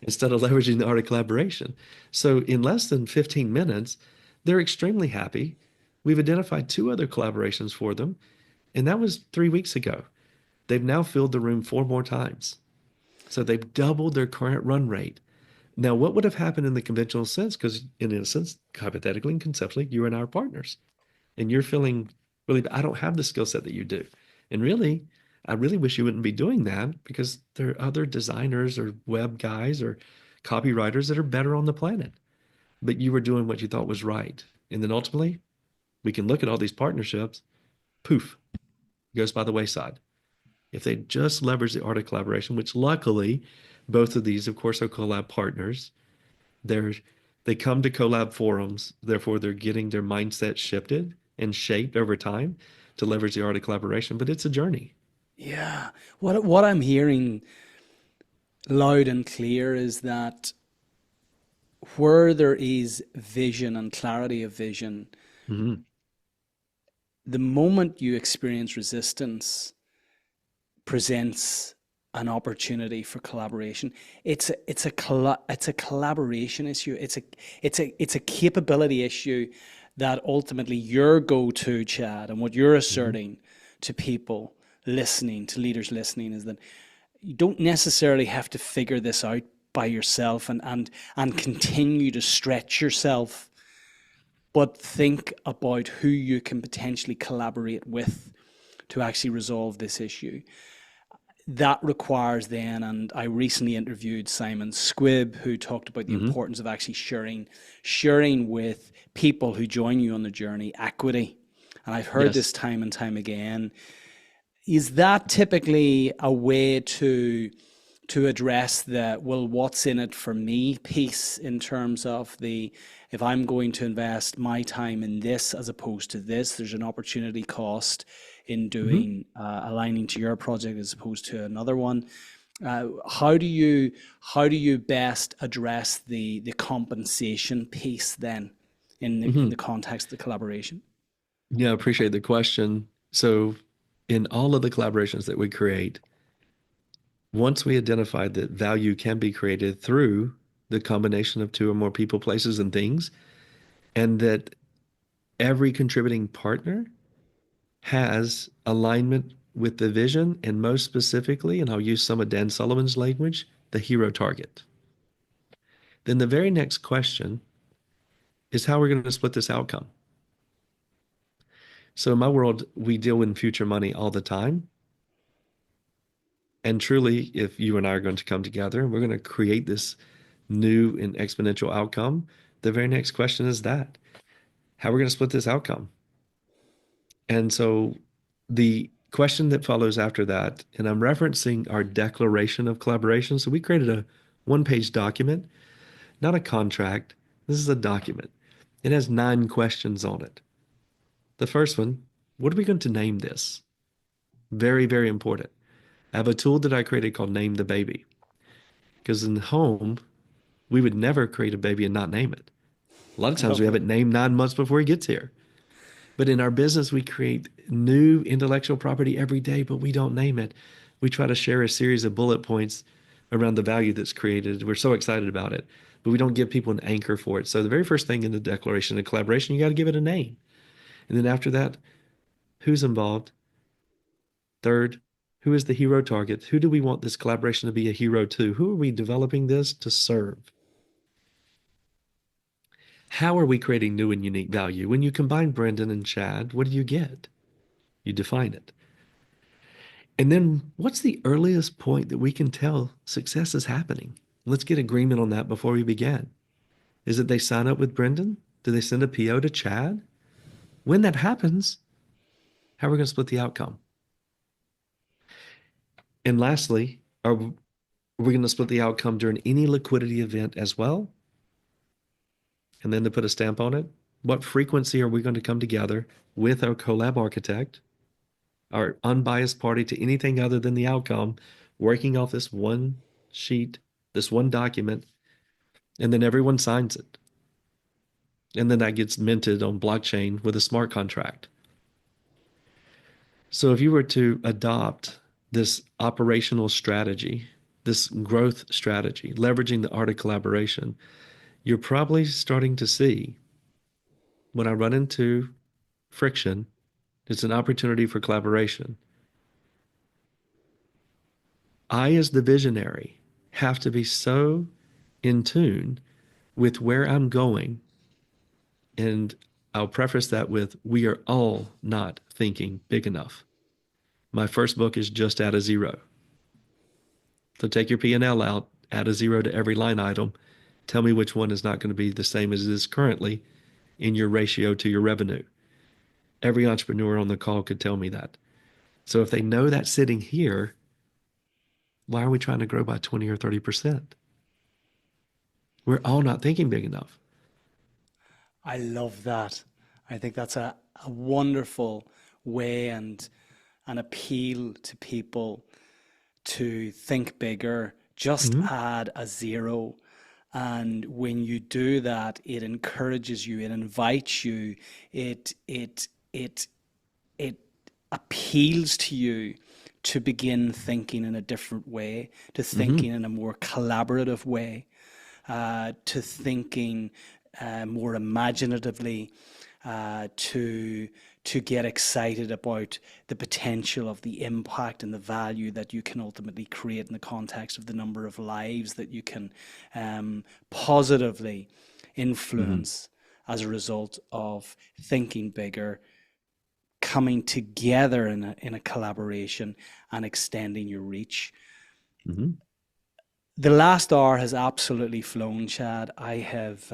instead of leveraging the art of collaboration. So in less than 15 minutes, they're extremely happy. We've identified 2 other collaborations for them, and that was 3 weeks ago. They've now filled the room 4 more times. So they've doubled their current run rate. Now, what would have happened in the conventional sense? Because in a sense, hypothetically and conceptually, you and I are partners, and you're feeling really, I don't have the skill set that you do. And really, I really wish you wouldn't be doing that because there are other designers or web guys or copywriters that are better on the planet. But you were doing what you thought was right. And then ultimately, we can look at all these partnerships, poof, goes by the wayside. If they just leverage the art of collaboration, which luckily both of these, of course, are collab partners, they're they come to collab forums, therefore they're getting their mindset shifted and shaped over time to leverage the art of collaboration. But it's a journey. Yeah. What I'm hearing loud and clear is that where there is vision and clarity of vision, Hmm. the moment you experience resistance presents an opportunity for collaboration. It's a collaboration issue. It's a capability issue that ultimately your go-to, Chad, and what you're Hmm. asserting to people listening, to leaders listening, is that you don't necessarily have to figure this out by yourself and continue to stretch yourself, but think about who you can potentially collaborate with to actually resolve this issue. That requires then, and I recently interviewed Simon Squibb, who talked about the Hmm. importance of actually sharing with people who join you on the journey equity. And I've heard this Yes. time and time again. Is that typically a way to address the, well, what's in it for me piece, in terms of the, if I'm going to invest my time in this as opposed to this, there's an opportunity cost in Hmm. doing aligning to your project as opposed to another one. How do you best address the compensation piece then in the Hmm. context of the collaboration? Yeah, I appreciate the question. So, in all of the collaborations that we create, once we identify that value can be created through the combination of two or more people, places, and things, and that every contributing partner has alignment with the vision, and most specifically, and I'll use some of Dan Sullivan's language, the hero target. Then the very next question is how we're going to split this outcome. So in my world, we deal in future money all the time. And truly, if you and I are going to come together and we're going to create this new and exponential outcome, the very next question is that how we're going to split this outcome. And so the question that follows after that, and I'm referencing our declaration of collaboration. So we created a one-page document, not a contract. This is a document. It has 9 questions on it. The first one, what are we going to name this? Very, very important. I have a tool that I created called Name the Baby. Because in home, we would never create a baby and not name it. A lot of I times we love have it. it named 9 months before he gets here. But in our business, we create new intellectual property every day, but we don't name it. We try to share a series of bullet points around the value that's created. We're so excited about it, but we don't give people an anchor for it. So the very first thing in the declaration of collaboration, you got to give it a name. And then after that, who's involved? Third, who is the hero target? Who do we want this collaboration to be a hero to? Who are we developing this to serve? How are we creating new and unique value? When you combine Brendan and Chad, what do you get? You define it. And then what's the earliest point that we can tell success is happening? Let's get agreement on that before we begin. Is it they sign up with Brendan? Do they send a PO to Chad? When that happens, how are we going to split the outcome? And lastly, are we going to split the outcome during any liquidity event as well? And then to put a stamp on it, what frequency are we going to come together with our collab architect, our unbiased party to anything other than the outcome, working off this one sheet, this one document, and then everyone signs it. And then that gets minted on blockchain with a smart contract. So if you were to adopt this operational strategy, this growth strategy, leveraging the art of collaboration, you're probably starting to see when I run into friction, it's an opportunity for collaboration. I, as the visionary, have to be so in tune with where I'm going. And I'll preface that with we are all not thinking big enough. My first book is just add a zero. So take your P&L out, add a zero to every line item. Tell me which one is not going to be the same as it is currently in your ratio to your revenue. Every entrepreneur on the call could tell me that. So if they know that sitting here, why are we trying to grow by 20 or 30%? We're all not thinking big enough. I love that. I think that's a wonderful way and an appeal to people to think bigger, just Mm-hmm. add a zero. And when you do that, it encourages you, it invites you, it it appeals to you to begin thinking in a different way, to Mm-hmm. thinking in a more collaborative way, to thinking more imaginatively, to get excited about the potential of the impact and the value that you can ultimately create in the context of the number of lives that you can positively Mm-hmm. influence as a result of thinking bigger, coming together in a collaboration and extending your reach. Mm-hmm. The last hour has absolutely flown, Chad. I've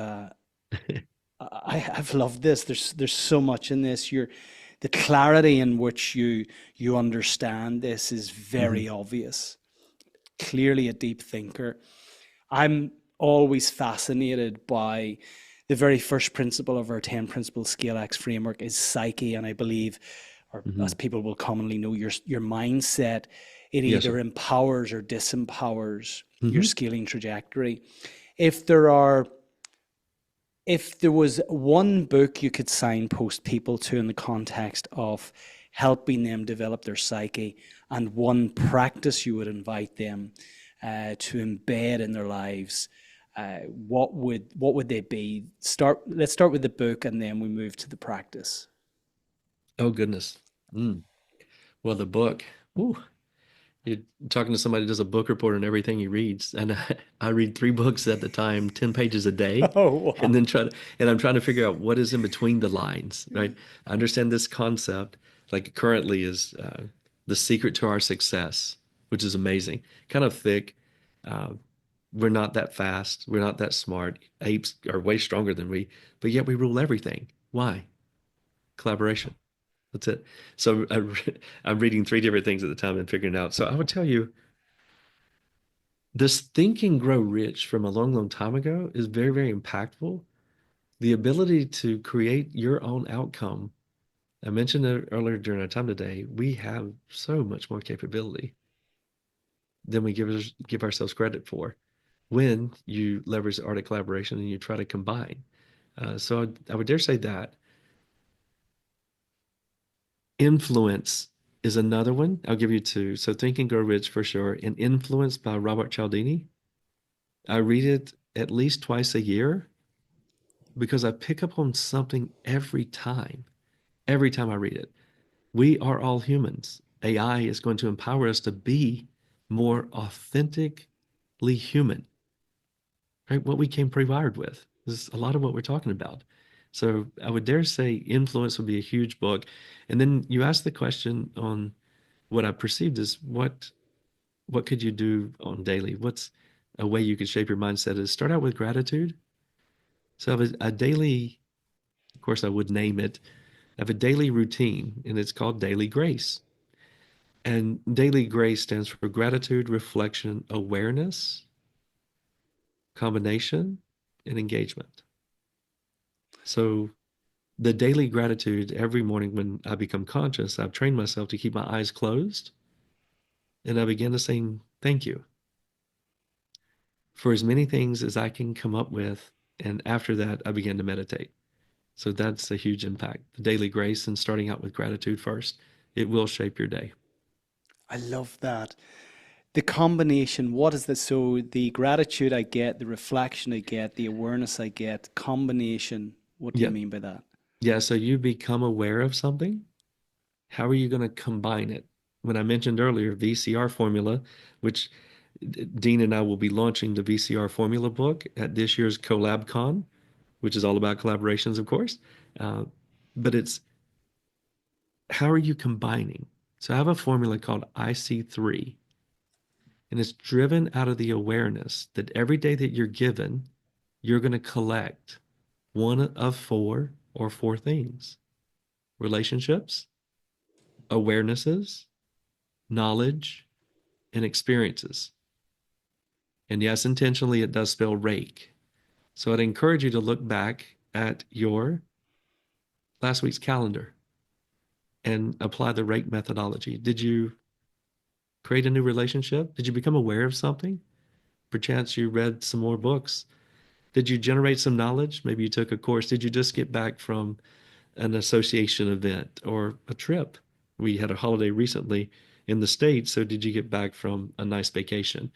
loved this. There's so much in this. The clarity in which you understand this is Mm-hmm. very obvious. Clearly a deep thinker. I'm always fascinated by the very first principle of our 10 principle scale X framework is psyche. And I believe, or Mm-hmm. as people will commonly know, your mindset, it Yes, either sir. empowers or disempowers your Mm-hmm. scaling trajectory. If there are if there was one book you could signpost people to in the context of helping them develop their psyche, and one practice you would invite them to embed in their lives, what would they be? Let's start with the book, and then we move to the practice. Oh, goodness. Mm. Well, the book. Ooh, you're talking to somebody who does a book report on everything he reads. And I read 3 books at the time, 10 pages a day, Oh and wow! then and I'm trying to figure out what is in between the lines, right? I understand this concept, like currently is The Secret to Our Success, which is amazing, kind of thick. Uh, we're not that fast. We're not that smart. Apes are way stronger than we, but yet we rule everything. Why? Collaboration. That's it. So I'm reading 3 different things at the time and figuring it out. So I would tell you this Think and Grow Rich from a long, long time ago is very, very impactful. The ability to create your own outcome. I mentioned it earlier during our time today. We have so much more capability than we give ourselves credit for when you leverage the art of collaboration and you try to combine. So I would dare say that influence is another one. I'll give you two. So Think and Grow Rich for sure, and Influence by Robert Cialdini. I read it at least twice a year because I pick up on something every time I read it. We are all humans. AI is going to empower us to be more authentically human, right? What we came pre-wired with is a lot of what we're talking about. So I would dare say Influence would be a huge book. And then you asked the question on what I perceived as what could you do on daily? What's a way you could shape your mindset is start out with gratitude. So I have a daily, of course, I would name it. I have a daily routine, and it's called Daily Grace. And Daily Grace stands for gratitude, reflection, awareness, combination, and engagement. So the daily gratitude every morning when I become conscious, I've trained myself to keep my eyes closed, and I begin to say thank you for as many things as I can come up with. And after that, I begin to meditate. So that's a huge impact. The daily grace and starting out with gratitude first, it will shape your day. I love that. The combination, what is this? So the gratitude I get, the reflection I get, the awareness I get, combination. What do you Yeah. mean by that? Yeah. So you become aware of something. How are you going to combine it? When I mentioned earlier, VCR formula, which Dean and I will be launching the VCR formula book at this year's CoLab Con, which is all about collaborations, of course. Uh, but it's how are you combining? So I have a formula called IC3, and it's driven out of the awareness that every day that you're given, you're going to collect one of four or four things: relationships, awarenesses, knowledge, and experiences. And yes, intentionally, it does spell rake. So I'd encourage you to look back at your last week's calendar and apply the rake methodology. Did you create a new relationship? Did you become aware of something? Perchance you read some more books. Did you generate some knowledge? Maybe you took a course. Did you just get back from an association event or a trip? We had a holiday recently in the States, so did you get back from a nice vacation?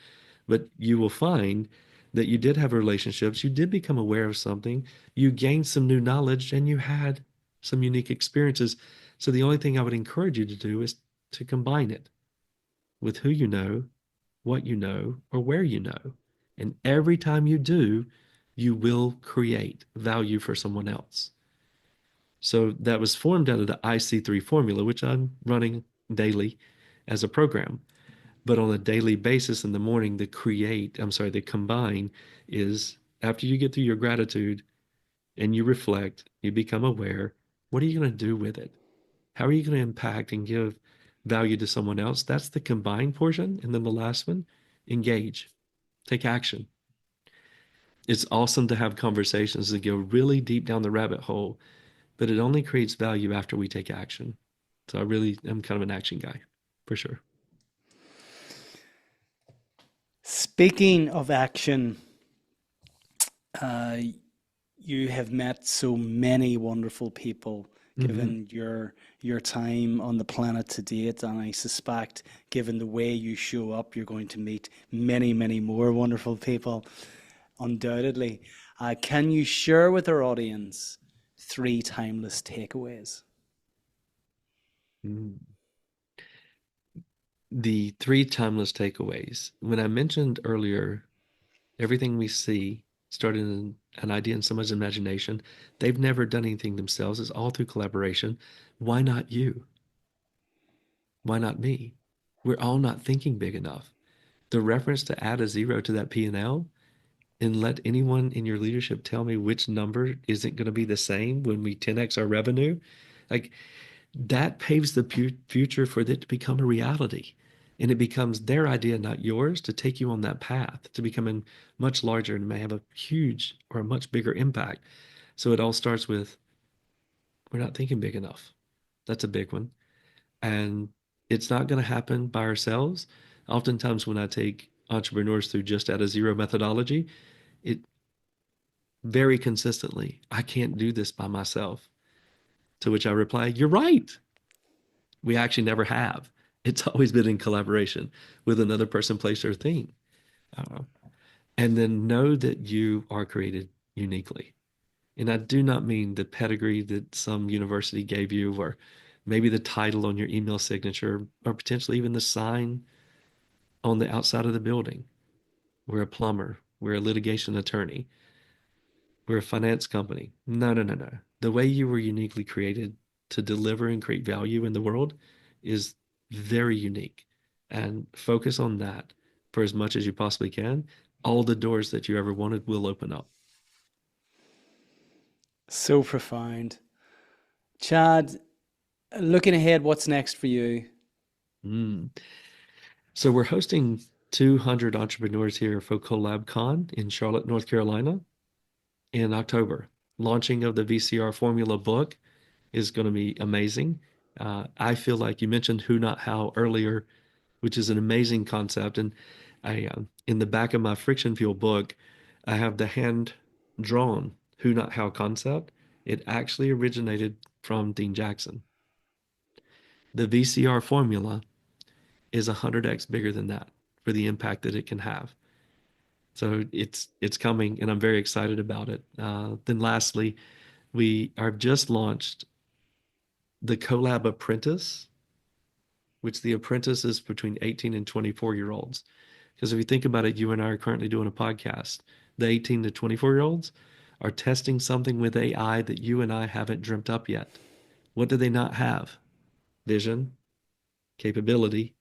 But you will find that you did have relationships, you did become aware of something, you gained some new knowledge, and you had some unique experiences. So the only thing I would encourage you to do is to combine it with who you know, what you know, or where you know. And every time you do, you will create value for someone else. So that was formed out of the IC3 formula, which I'm running daily as a program. But on a daily basis in the morning, the combine is after you get through your gratitude and you reflect, you become aware, what are you going to do with it? How are you going to impact and give value to someone else? That's the combined portion. And then the last one, engage, take action. It's awesome to have conversations that go really deep down the rabbit hole, but it only creates value after we take action. So I really am kind of an action guy for sure. Speaking of action, uh, you have met so many wonderful people Mm-hmm. given your time on the planet to date, and I suspect given the way you show up, you're going to meet many, many more wonderful people, undoubtedly. Can you share with our audience three timeless takeaways? Mm. The three timeless takeaways. When I mentioned earlier, everything we see started in an idea in someone's imagination. They've never done anything themselves. It's all through collaboration. Why not you? Why not me? We're all not thinking big enough. The reference to add a zero to that P&L and let anyone in your leadership tell me which number isn't going to be the same when we 10x our revenue. Like that paves the future for it to become a reality. And it becomes their idea, not yours, to take you on that path to becoming much larger and may have a huge or a much bigger impact. So it all starts with we're not thinking big enough. That's a big one. And it's not going to happen by ourselves. Oftentimes, when I take entrepreneurs through just at a zero methodology, it very consistently, I can't do this by myself. To which I reply, you're right. We actually never have. It's always been in collaboration with another person, place, or thing. Uh, and then know that you are created uniquely. And I do not mean the pedigree that some university gave you, or maybe the title on your email signature, or potentially even the sign on the outside of the building. We're a plumber, we're a litigation attorney, we're a finance company. No, no, no, no. The way you were uniquely created to deliver and create value in the world is very unique. And focus on that for as much as you possibly can. All the doors that you ever wanted will open up. So profound. Chad, looking ahead, what's next for you? Mm. So we're hosting 200 entrepreneurs here for CoLab Con in Charlotte, North Carolina in October. Launching of the VCR formula book is going to be amazing. I feel like you mentioned who, not how earlier, which is an amazing concept. And in the back of my friction fuel book, I have the hand drawn who, not how concept. It actually originated from Dean Jackson. The VCR formula is 100x bigger than that for the impact that it can have. So it's coming, and I'm very excited about it. Then lastly, we are just launched the CoLab Apprentice, which the apprentice is between 18 and 24-year-olds. Because if you think about it, you and I are currently doing a podcast. The 18 to 24-year-olds are testing something with AI that you and I haven't dreamt up yet. What do they not have? Vision, capability,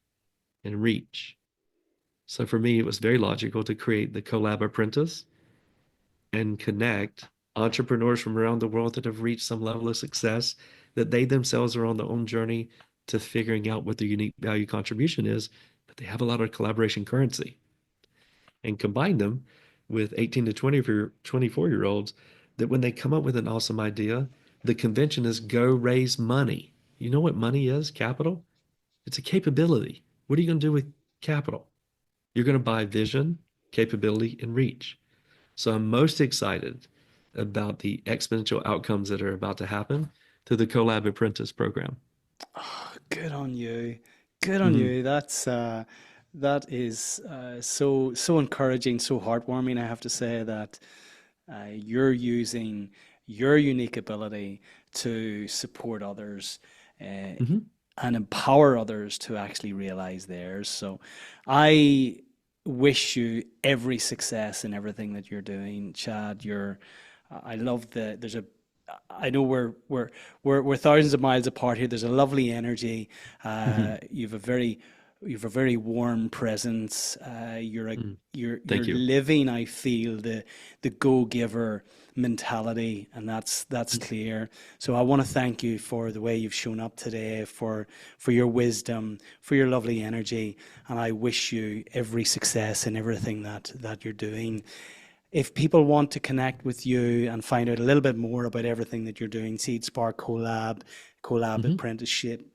and reach. So for me, it was very logical to create the CoLab Apprentice and connect entrepreneurs from around the world that have reached some level of success, that they themselves are on their own journey to figuring out what their unique value contribution is, but they have a lot of collaboration currency, and combine them with 18 to 24-year-olds that when they come up with an awesome idea, the convention is go raise money. You know what money is? Capital? It's a capability. What are you going to do with capital? You're going to buy vision, capability, and reach. So I'm most excited about the exponential outcomes that are about to happen through the CoLab Apprentice program. Oh, good on you. Good on Mm-hmm. you. That is so encouraging, so heartwarming. I have to say that you're using your unique ability to support others uh, Mm-hmm. and empower others to actually realize theirs. So I wish you every success in everything that you're doing, Chad. I love there's a I know we're thousands of miles apart here. There's a lovely energy. Mm-hmm. You've a very warm presence. Mm-hmm. You're Thank you. living, I feel, the go-giver mentality, and that's clear. So I want to thank you for the way you've shown up today, for your wisdom, for your lovely energy, and I wish you every success in everything that you're doing. If people want to connect with you and find out a little bit more about everything that you're doing, SEEDSPARK CoLab, CoLab Mm-hmm. Apprenticeship,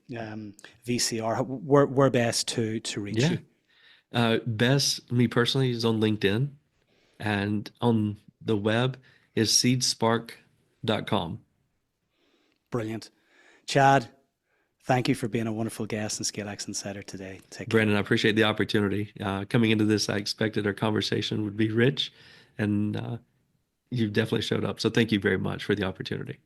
VCR, where best to reach Yeah. you? Best, me personally, is on LinkedIn, and on the web is seedspark.com. Brilliant. Chad, thank you for being a wonderful guest and ScaleX Insider today. Take care. Brandon, I appreciate the opportunity. Coming into this, I expected our conversation would be rich, and you've definitely showed up. So thank you very much for the opportunity.